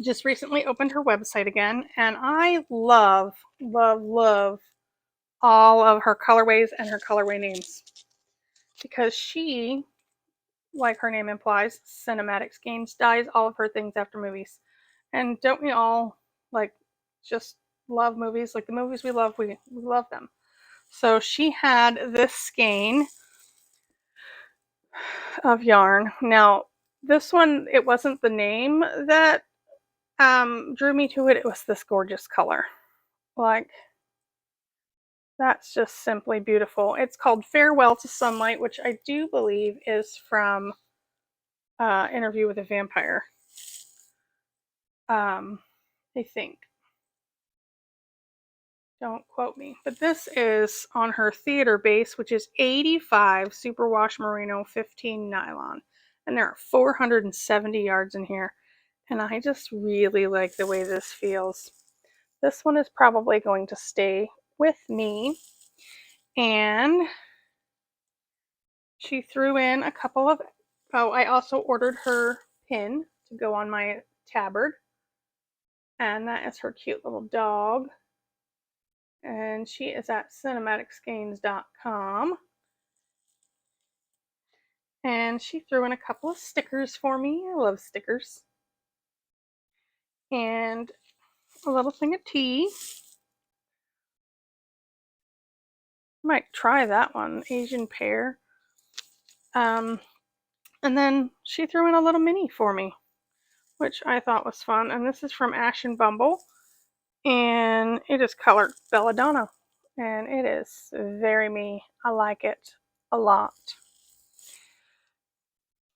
Just recently opened her website again, and I love all of her colorways and her colorway names, because she, like her name implies, Cinematic Skeins, dyes all of her things after movies. And don't we all like just love movies? Like the movies we love, we love them. So she had this skein of yarn. Now this one, it wasn't the name that drew me to it. It was this gorgeous color. Like, that's just simply beautiful. It's called Farewell to Sunlight, which I do believe is from Interview with a Vampire. I think. Don't quote me. But this is on her theater base, which is 85 superwash merino, 15 nylon. And there are 470 yards in here. And I just really like the way this feels. This one is probably going to stay with me. And she threw in a couple of, oh, I also ordered her pin to go on my tabard. And that is her cute little dog. And she is at cinematicskeins.com. And she threw in a couple of stickers for me. I love stickers. And a little thing of tea. Might try that one, Asian pear. And then she threw in a little mini for me, which I thought was fun. And this is from Ash and Bumble. And it is colored Belladonna. And it is very me. I like it a lot.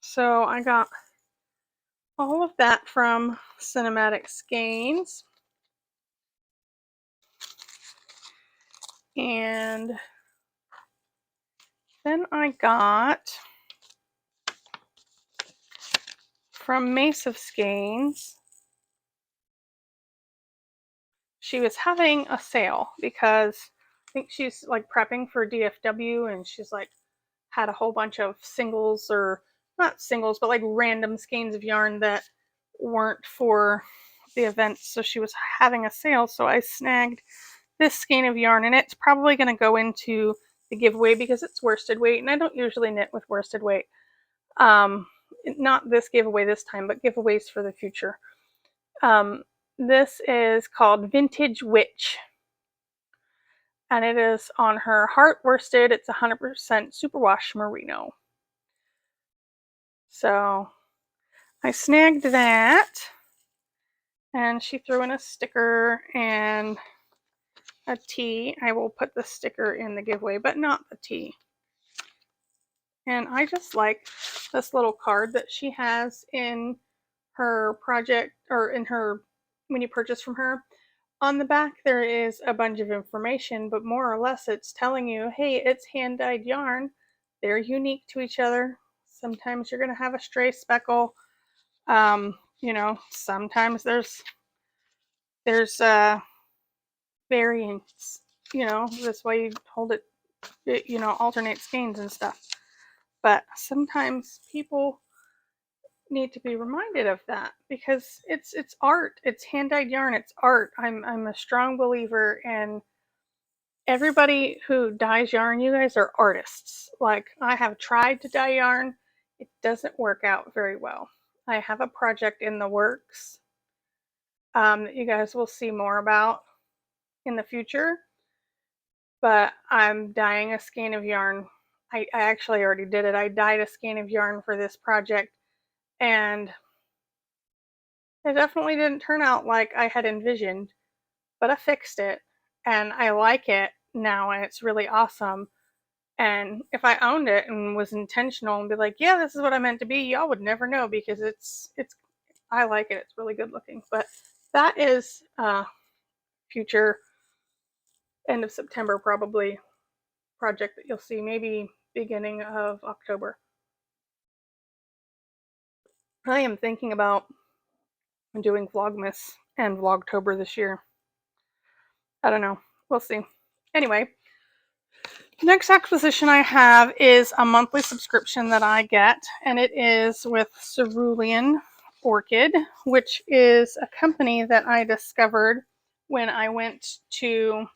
So I got all of that from Cinematic Skeins. And then I got from Mace of Skeins. She was having a sale because I think she's like prepping for DFW, and she's like had a whole bunch of singles, or not singles, but like random skeins of yarn that weren't for the event. So she was having a sale. So I snagged this skein of yarn, and it's probably going to go into the giveaway because it's worsted weight, and I don't usually knit with worsted weight. Not this giveaway this time, but giveaways for the future. This is called Vintage Witch, and it is on her heart worsted. It's 100% superwash merino. So I snagged that, and she threw in a sticker and a tea. I will put the sticker in the giveaway, but not the tea. And I just like this little card that she has in her project, or in her, when you purchase from her. On the back there is a bunch of information, but more or less it's telling you, hey, it's hand-dyed yarn. They're unique to each other. Sometimes you're going to have a stray speckle. You know, sometimes there's variants. You know, this way you hold it, you know, alternate skeins and stuff. But sometimes people need to be reminded of that, because it's art. It's hand-dyed yarn. It's art. I'm a strong believer in everybody who dyes yarn, you guys are artists. Like, I have tried to dye yarn. It doesn't work out very well. I have a project in the works that you guys will see more about in the future. But I'm dyeing a skein of yarn. I actually already did it. I dyed a skein of yarn for this project, and it definitely didn't turn out like I had envisioned, but I fixed it, and I like it now, and it's really awesome. And if I owned it and was intentional and be like, yeah, this is what I meant to be, y'all would never know, because it's I like it. It's really good looking. But that is future end of September probably project that you'll see, maybe beginning of October. I am thinking about doing Vlogmas and Vlogtober this year. I don't know. We'll see. Anyway, next acquisition I have is a monthly subscription that I get, and it is with Cerulean Orchid, which is a company that I discovered when I went to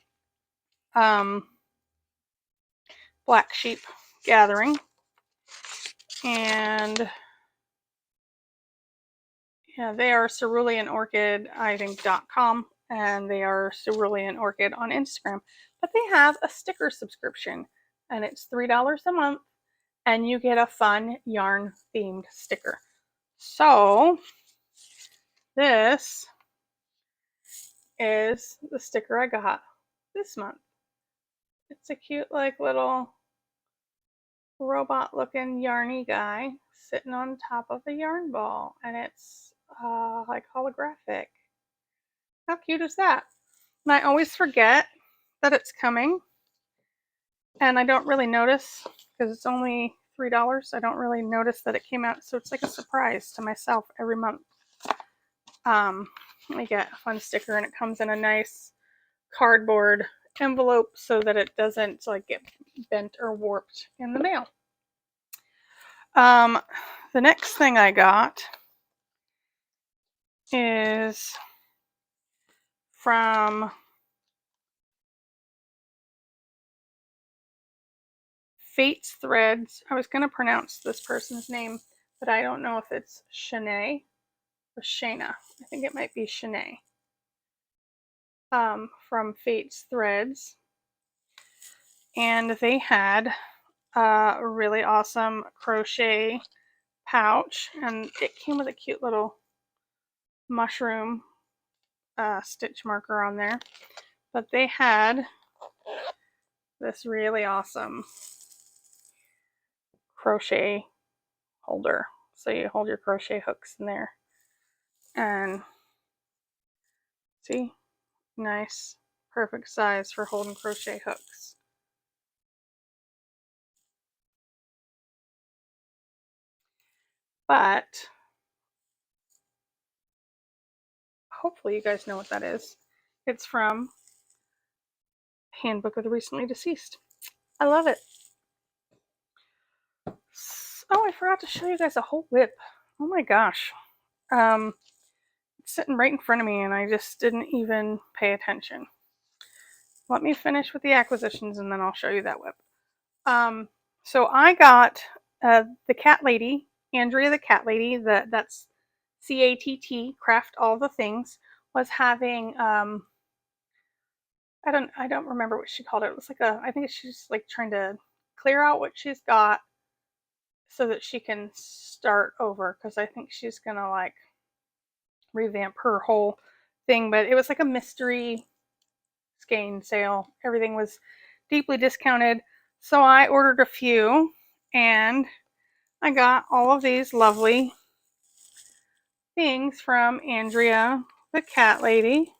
Black Sheep Gathering. And yeah, they are Cerulean Orchid, I think, .com, and they are Cerulean Orchid on Instagram. But they have a sticker subscription, and it's $3 a month, and you get a fun yarn themed sticker. So this is the sticker I got this month. It's a cute, like, little robot looking yarny guy sitting on top of a yarn ball, and it's like holographic. How cute is that? And I always forget that it's coming, and I don't really notice because it's only $3. I don't really notice that it came out, so it's like a surprise to myself every month. I get a fun sticker, and it comes in a nice cardboard envelope so that it doesn't like get bent or warped in the mail. The next thing I got is from Fate's Threads. I was going to pronounce this person's name, but I don't know if it's Shanae or Shayna. I think it might be Shanae. From Fate's Threads. And they had a really awesome crochet pouch, and it came with a cute little mushroom stitch marker on there. But they had this really awesome crochet holder. So you hold your crochet hooks in there. And see, nice, perfect size for holding crochet hooks. But hopefully you guys know what that is. It's from Handbook of the Recently Deceased. I love it. Oh, I forgot to show you guys a whole whip. Oh my gosh. It's sitting right in front of me, and I just didn't even pay attention. Let me finish with the acquisitions, and then I'll show you that whip. So I got the Catt Lady, Andrea the Catt Lady, that's CATT, Craft All the Things, was having I don't remember what she called it. It was like I think she's like trying to clear out what she's got so that she can start over, because I think she's gonna like revamp her whole thing. But it was like a mystery skein sale. Everything was deeply discounted. So I ordered a few, and I got all of these lovely things from Andrea the Catt Lady.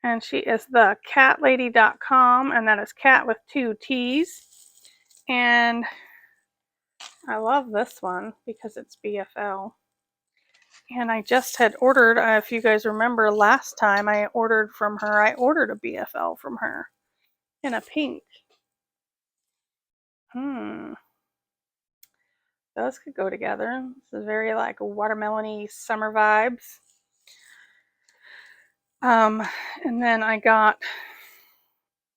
And she is the catlady.com, and that is cat with 2 T's. And I love this one because it's BFL. And I just had ordered, if you guys remember last time I ordered from her, I ordered a BFL from her in a pink. Those could go together. This is very like watermelon-y summer vibes. And then I got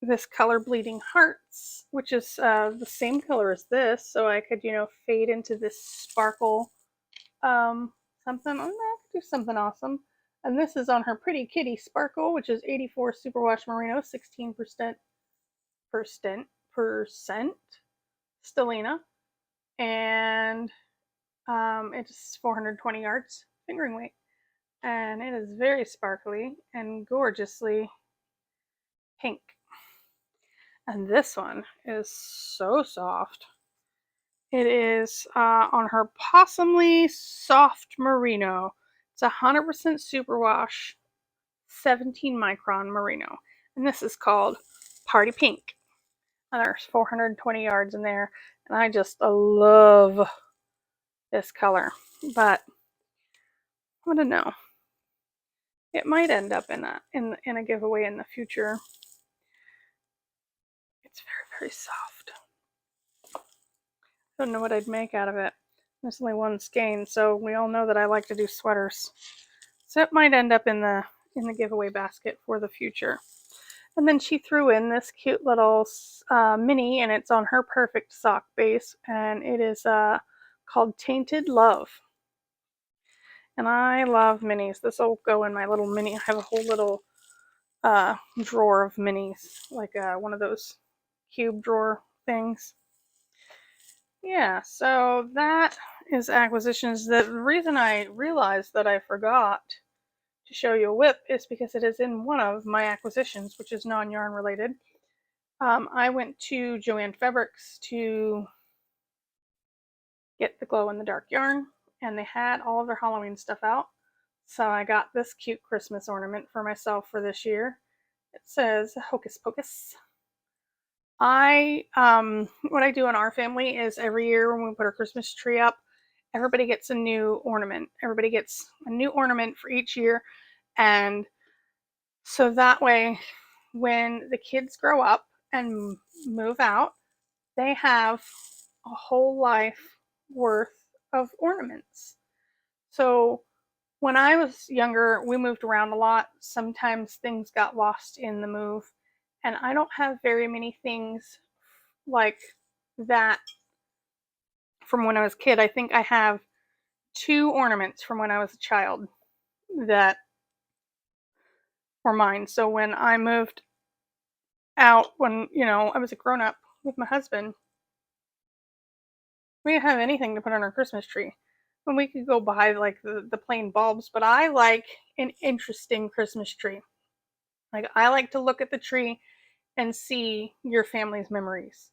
this color Bleeding Hearts, which is the same color as this, so I could, fade into this sparkle something. I could do something awesome. And this is on her Pretty Kitty Sparkle, which is 84 Superwash Merino, 16% stellina, and it's 420 yards fingering weight, and it is very sparkly and gorgeously pink. And this one is so soft. It is on her Possumly Soft Merino. It's 100% superwash, 17 micron merino, and this is called Party Pink. And there's 420 yards in there, and I just love this color. But I don't know. It might end up in a giveaway in the future. It's very, very soft. I don't know what I'd make out of it. There's only one skein, so we all know that I like to do sweaters. So it might end up in the giveaway basket for the future. And then she threw in this cute little mini, and it's on her Perfect sock base, and it is called Tainted Love. And I love minis. This will go in my little mini. I have a whole little drawer of minis, like one of those cube drawer things. Yeah, so that is acquisitions. The reason I realized that I forgot to show you a whip is because it is in one of my acquisitions, which is non-yarn related. I went to Joann Fabrics to get the glow-in-the-dark yarn, and they had all of their Halloween stuff out. So I got this cute Christmas ornament for myself for this year. It says Hocus Pocus. What I do in our family is every year when we put our Christmas tree up, everybody gets a new ornament. Everybody gets a new ornament for each year. And so that way, when the kids grow up and move out, they have a whole life worth of ornaments. So when I was younger, we moved around a lot. Sometimes things got lost in the move, and I don't have very many things like that from when I was a kid. I think I have 2 ornaments from when I was a child that were mine. So when I moved out, when I was a grown-up with my husband, we didn't have anything to put on our Christmas tree. And we could go buy like the plain bulbs, but I like an interesting Christmas tree. Like, I like to look at the tree and see your family's memories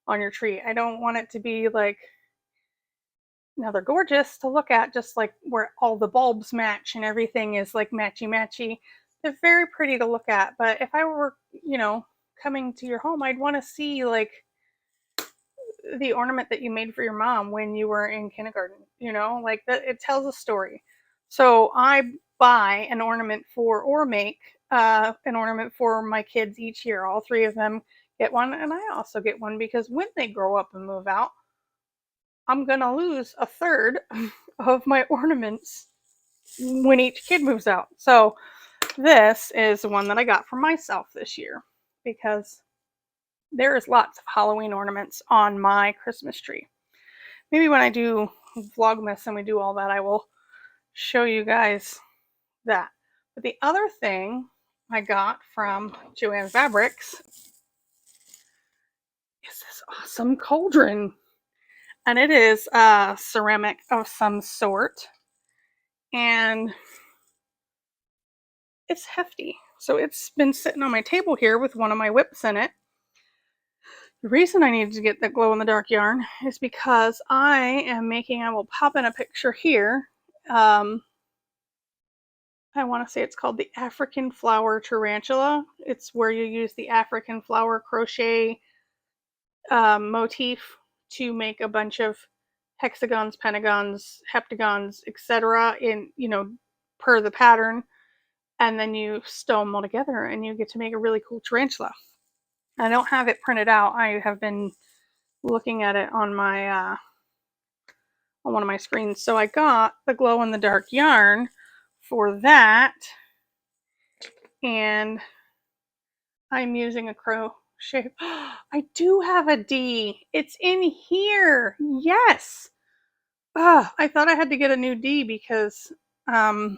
on your tree. I don't want it to be like, now they're gorgeous to look at, just like where all the bulbs match and everything is like matchy. They're very pretty to look at, but if I were, coming to your home, I'd want to see like the ornament that you made for your mom when you were in kindergarten, like that. It tells a story. So I buy an ornament or make an ornament for my kids each year. All 3 of them get one, and I also get one because when they grow up and move out, I'm gonna lose a third of my ornaments when each kid moves out. So this is the one that I got for myself this year because there is lots of Halloween ornaments on my Christmas tree. Maybe when I do Vlogmas and we do all that, I will show you guys that. But the other thing I got from Joann Fabrics is this awesome cauldron. And it is ceramic of some sort. And it's hefty. So it's been sitting on my table here with one of my whips in it. The reason I needed to get that glow-in-the-dark yarn is because I will pop in a picture here. I want to say it's called the African Flower Tarantula. It's where you use the African flower crochet motif to make a bunch of hexagons, pentagons, heptagons, etc. in, per the pattern. And then you sew them all together and you get to make a really cool tarantula. I don't have it printed out. I have been looking at it on my on one of my screens. So I got the glow-in-the-dark yarn for that, and I'm using a shape. I do have a D. It's in here. Yes. I thought I had to get a new D because I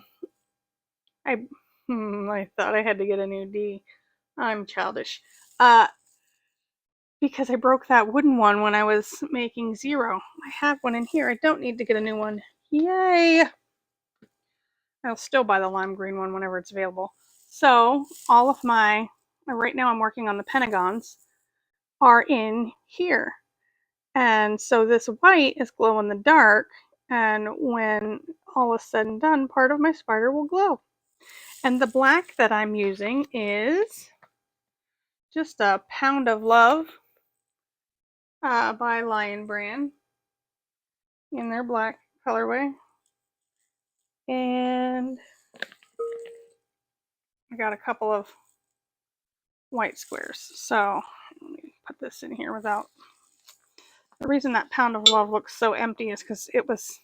I thought I had to get a new D. I'm childish. Because I broke that wooden one when I was making 0. I have one in here. I don't need to get a new one. Yay! I'll still buy the lime green one whenever it's available. So all of my, right now I'm working on the pentagons, are in here. And so this white is glow in the dark, and when all is said and done, part of my spider will glow. And the black that I'm using is just a Pound of Love by Lion Brand in their black colorway. And I got a couple of white squares. So let me put this in here without. The reason that Pound of Love looks so empty is because it was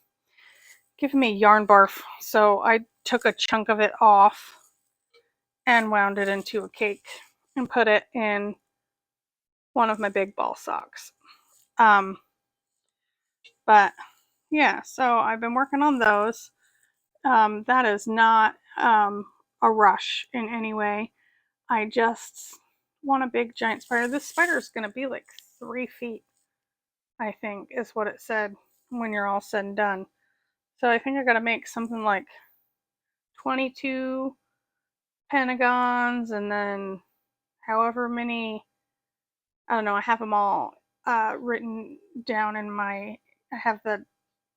giving me yarn barf. So I took a chunk of it off and wound it into a cake and put it in one of my big ball socks. But yeah, so I've been working on those. That is not a rush in any way. I just want a big giant spider. This spider is going to be like 3 feet, I think, is what it said when you're all said and done. So I think I got to make something like 22 pentagons and then however many, I don't know, I have them all written down in I have the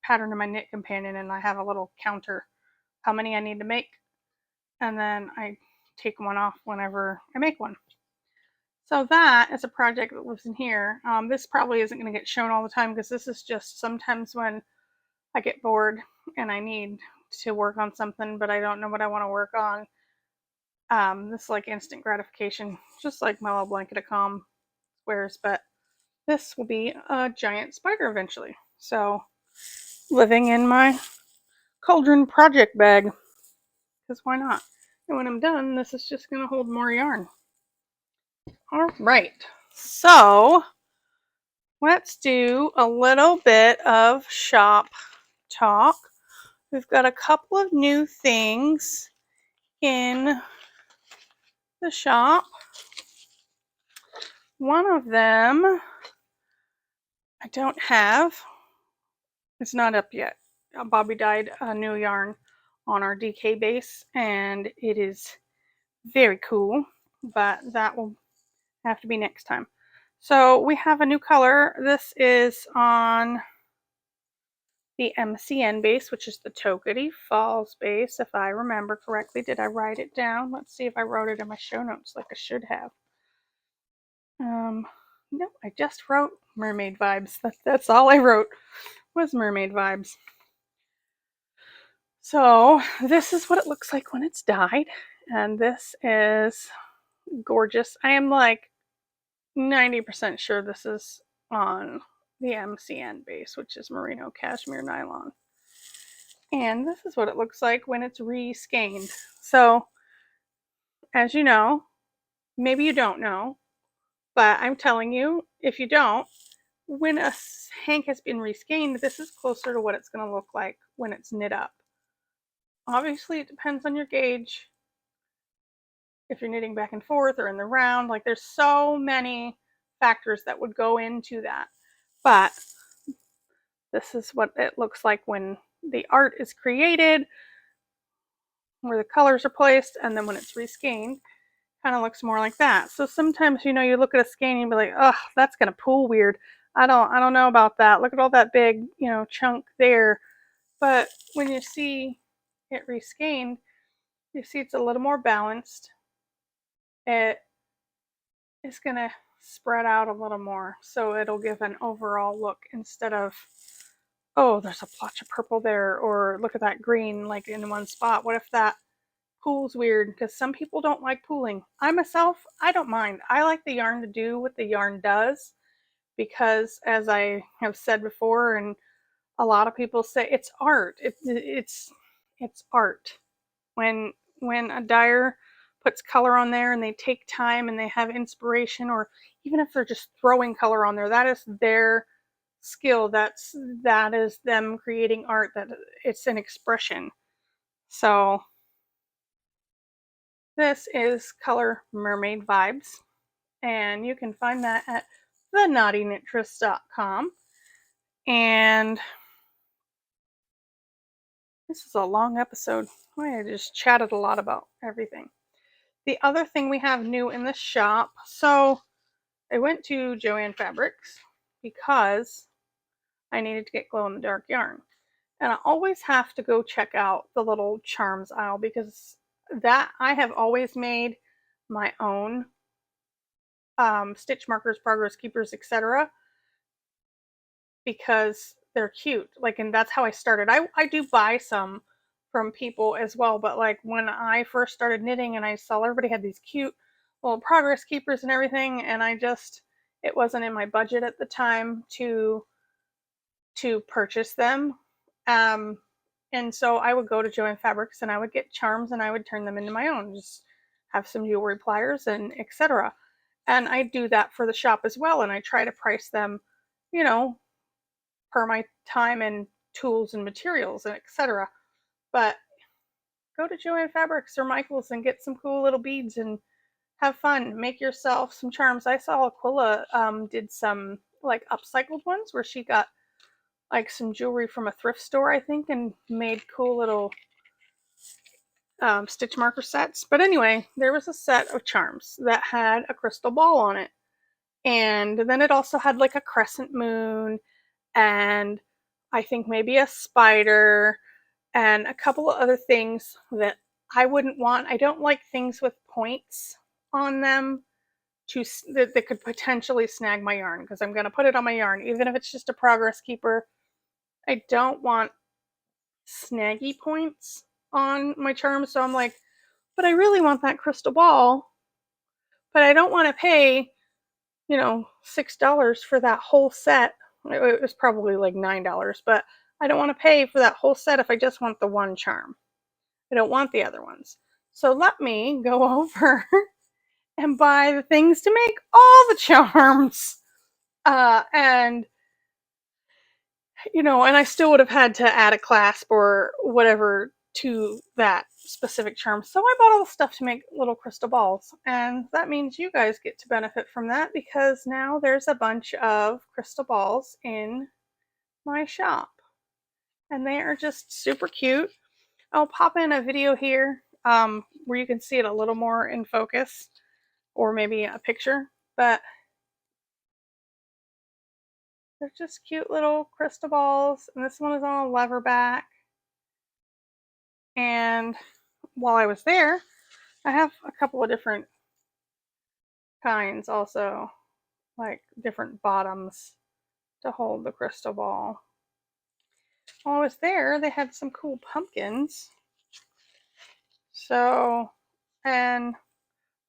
pattern in my knit companion, and I have a little counter how many I need to make, and then I take one off whenever I make one. So that is a project that lives in here. This probably isn't going to get shown all the time because this is just sometimes when I get bored and I need to work on something, but I don't know what I want to work on. This is like instant gratification, just like my little blanket of calm squares, but this will be a giant spider eventually. So living in my cauldron project bag, because why not? And when I'm done, this is just going to hold more yarn. All right, so let's do a little bit of shop talk. We've got a couple of new things in the shop. One of them I don't have. It's not up yet. Bobby dyed a new yarn on our DK base, and it is very cool, but that will have to be next time. So we have a new color. This is on the MCN base, which is the Tokety Falls base, if I remember correctly. Did I write it down? Let's see if I wrote it in my show notes like I should have. No, I just wrote mermaid vibes. That's all I wrote was mermaid vibes. So this is what it looks like when it's dyed, and this is gorgeous. I am like 90% sure this is on the MCN base, which is merino cashmere nylon. And this is what it looks like when it's re-skeined. So as you know, maybe you don't know, but I'm telling you, if you don't, when a hank has been re-skeined, this is closer to what it's going to look like when it's knit up. Obviously, it depends on your gauge. If you're knitting back and forth or in the round, like there's so many factors that would go into that. But this is what it looks like when the art is created, where the colors are placed, and then when it's re-skeined, kind of looks more like that. So sometimes, you know, you look at a skein and you be like, oh, that's gonna pull weird. I don't know about that. Look at all that big, you know, chunk there. But when you see it re-skeined, you see it's a little more balanced. It is gonna spread out a little more, so it'll give an overall look instead of, oh, there's a plotch of purple there, or look at that green like in one spot. What if that pools weird? Because some people don't like pooling. I myself, I don't mind. I like the yarn to do what the yarn does, because as I have said before, and a lot of people say, it's art. It's art. When a dyer puts color on there and they take time and they have inspiration, or even if they're just throwing color on there, that is their skill. That is them creating art, that it's an expression. So this is Color Mermaid Vibes, and you can find that at TheKnottyKnittress.com. And this is a long episode. I just chatted a lot about everything. The other thing we have new in the shop, so I went to Joann Fabrics because I needed to get glow in the dark yarn. And I always have to go check out the little charms aisle, because that I have always made my own stitch markers, progress keepers, etc., because they're cute. Like, and that's how I started. I do buy some from people as well, but like when I first started knitting and I saw everybody had these cute little progress keepers and everything, and it wasn't in my budget at the time to purchase them. And so I would go to Joann Fabrics and I would get charms and I would turn them into my own, just have some jewelry pliers and etc. And I do that for the shop as well, and I try to price them, you know, per my time and tools and materials and etc. But go to Joann Fabrics or Michaels and get some cool little beads and have fun. Make yourself some charms. I saw Aquila did some like upcycled ones where she got like some jewelry from a thrift store, I think, and made cool little stitch marker sets. But anyway, there was a set of charms that had a crystal ball on it. And then it also had like a crescent moon and I think maybe a spider and a couple of other things that I wouldn't want. I don't like things with points on them that could potentially snag my yarn, because I'm going to put it on my yarn, even if it's just a progress keeper. I don't want snaggy points on my charm. So I'm like, but I really want that crystal ball, but I don't want to pay, $6 for that whole set. It was probably like $9, but I don't want to pay for that whole set if I just want the one charm. I don't want the other ones. So let me go over and buy the things to make all the charms. And and I still would have had to add a clasp or whatever to that specific charm. So I bought all the stuff to make little crystal balls. And that means you guys get to benefit from that, because now there's a bunch of crystal balls in my shop. And they are just super cute. I'll pop in a video here where you can see it a little more in focus, or maybe a picture. But they're just cute little crystal balls. And this one is on a lever back. And while I was there, I have a couple of different kinds also, like different bottoms to hold the crystal ball. While I was there, they had some cool pumpkins. So, and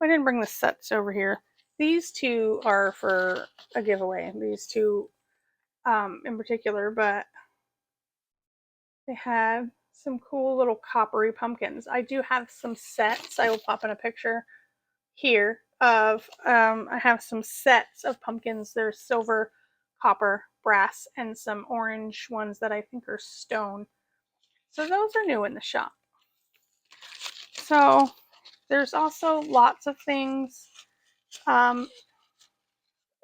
I didn't bring the sets over here. These two are for a giveaway, these two in particular, but they had some cool little coppery pumpkins. I do have some sets. I will pop in a picture here of I have some sets of pumpkins. There's silver, copper, brass, and some orange ones that I think are stone. So those are new in the shop. So there's also lots of things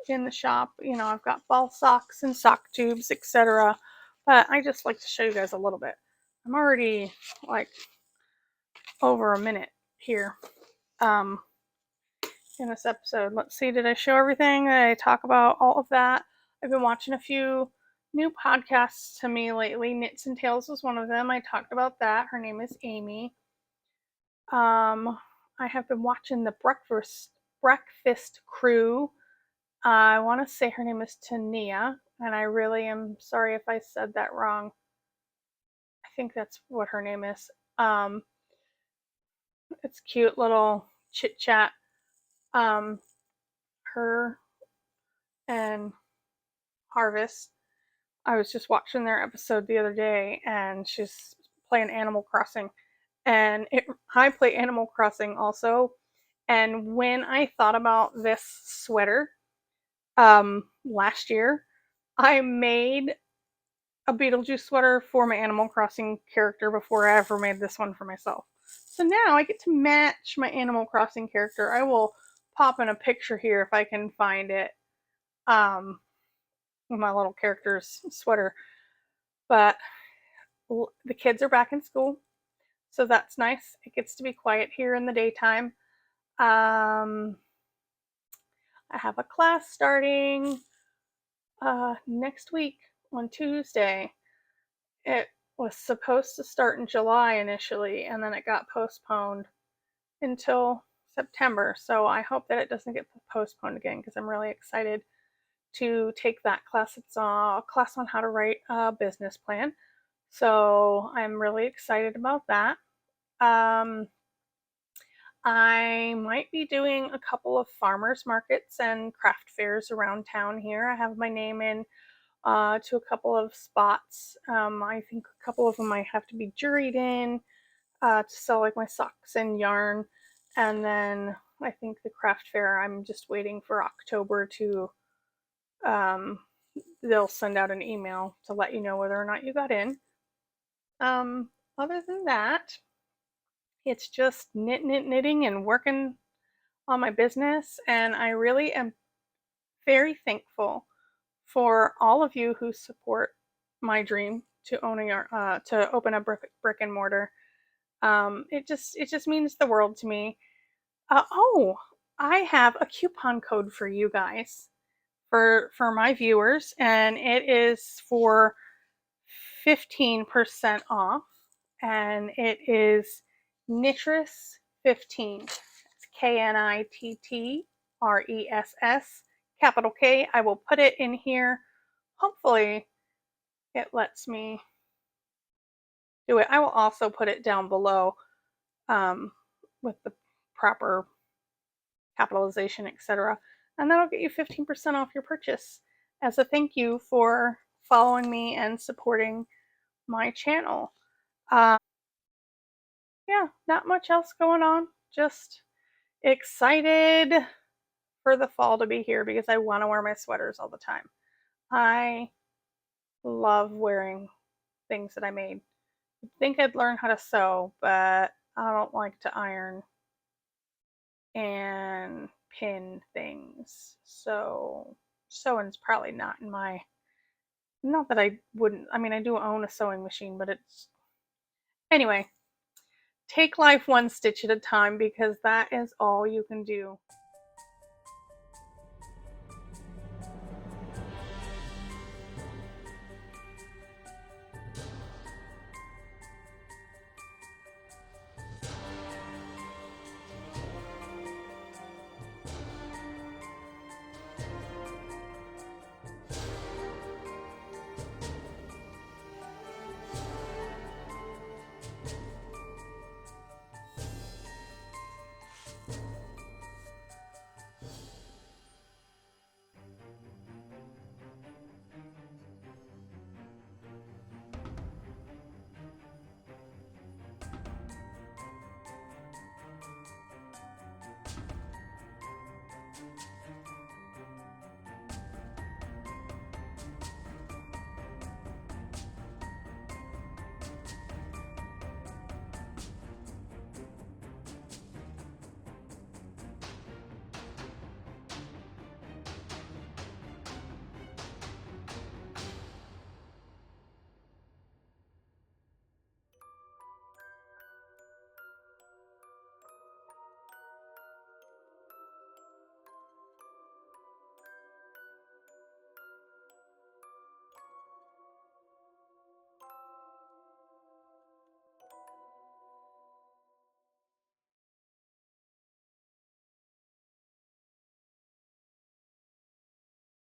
in the shop. I've got ball socks and sock tubes, etc. But I just like to show you guys a little bit. I'm already like over a minute here in this episode. Let's see, did I show everything? Did I talk about all of that? I've been watching a few new podcasts to me lately. Knits and Tales was one of them. I talked about that. Her name is Amy. I have been watching the Breakfast Crew. I want to say her name is Tania, and I really am sorry if I said that wrong. I think that's what her name is. It's cute little chit chat. Her and Harvest. I was just watching their episode the other day, and she's playing Animal Crossing, and I play Animal Crossing also. And when I thought about this sweater, Last year, I made a Beetlejuice sweater for my Animal Crossing character before I ever made this one for myself. So now I get to match my Animal Crossing character. I will pop in a picture here if I can find it. With my little character's sweater. But the kids are back in school, so that's nice. It gets to be quiet here in the daytime. I have a class starting next week on Tuesday. It was supposed to start in July initially, and then it got postponed until September. So I hope that it doesn't get postponed again because I'm really excited to take that class. It's a class on how to write a business plan. So I'm really excited about that. I might be doing a couple of farmers markets and craft fairs around town here. I have my name in to a couple of spots. I think a couple of them might have to be juried in to sell like my socks and yarn. And then I think the craft fair, I'm just waiting for October to, they'll send out an email to let you know whether or not you got in. Other than that, it's just knitting and working on my business. And I really am very thankful for all of you who support my dream to to open a brick and mortar. It just means the world to me. Oh, I have a coupon code for you guys for my viewers, and it is for 15% off, and it is Knittress 15. It's KNITTRESS, capital K. I will put it in here. Hopefully it lets me do it. I will also put it down below with the proper capitalization, etc. And that'll get you 15% off your purchase as a thank you for following me and supporting my channel. Yeah, not much else going on. Just excited for the fall to be here because I want to wear my sweaters all the time. I love wearing things that I made. I think I'd learn how to sew, but I don't like to iron and pin things. So sewing's probably not in my, not that I wouldn't, I mean, I do own a sewing machine, but it's, anyway, take life one stitch at a time because that is all you can do.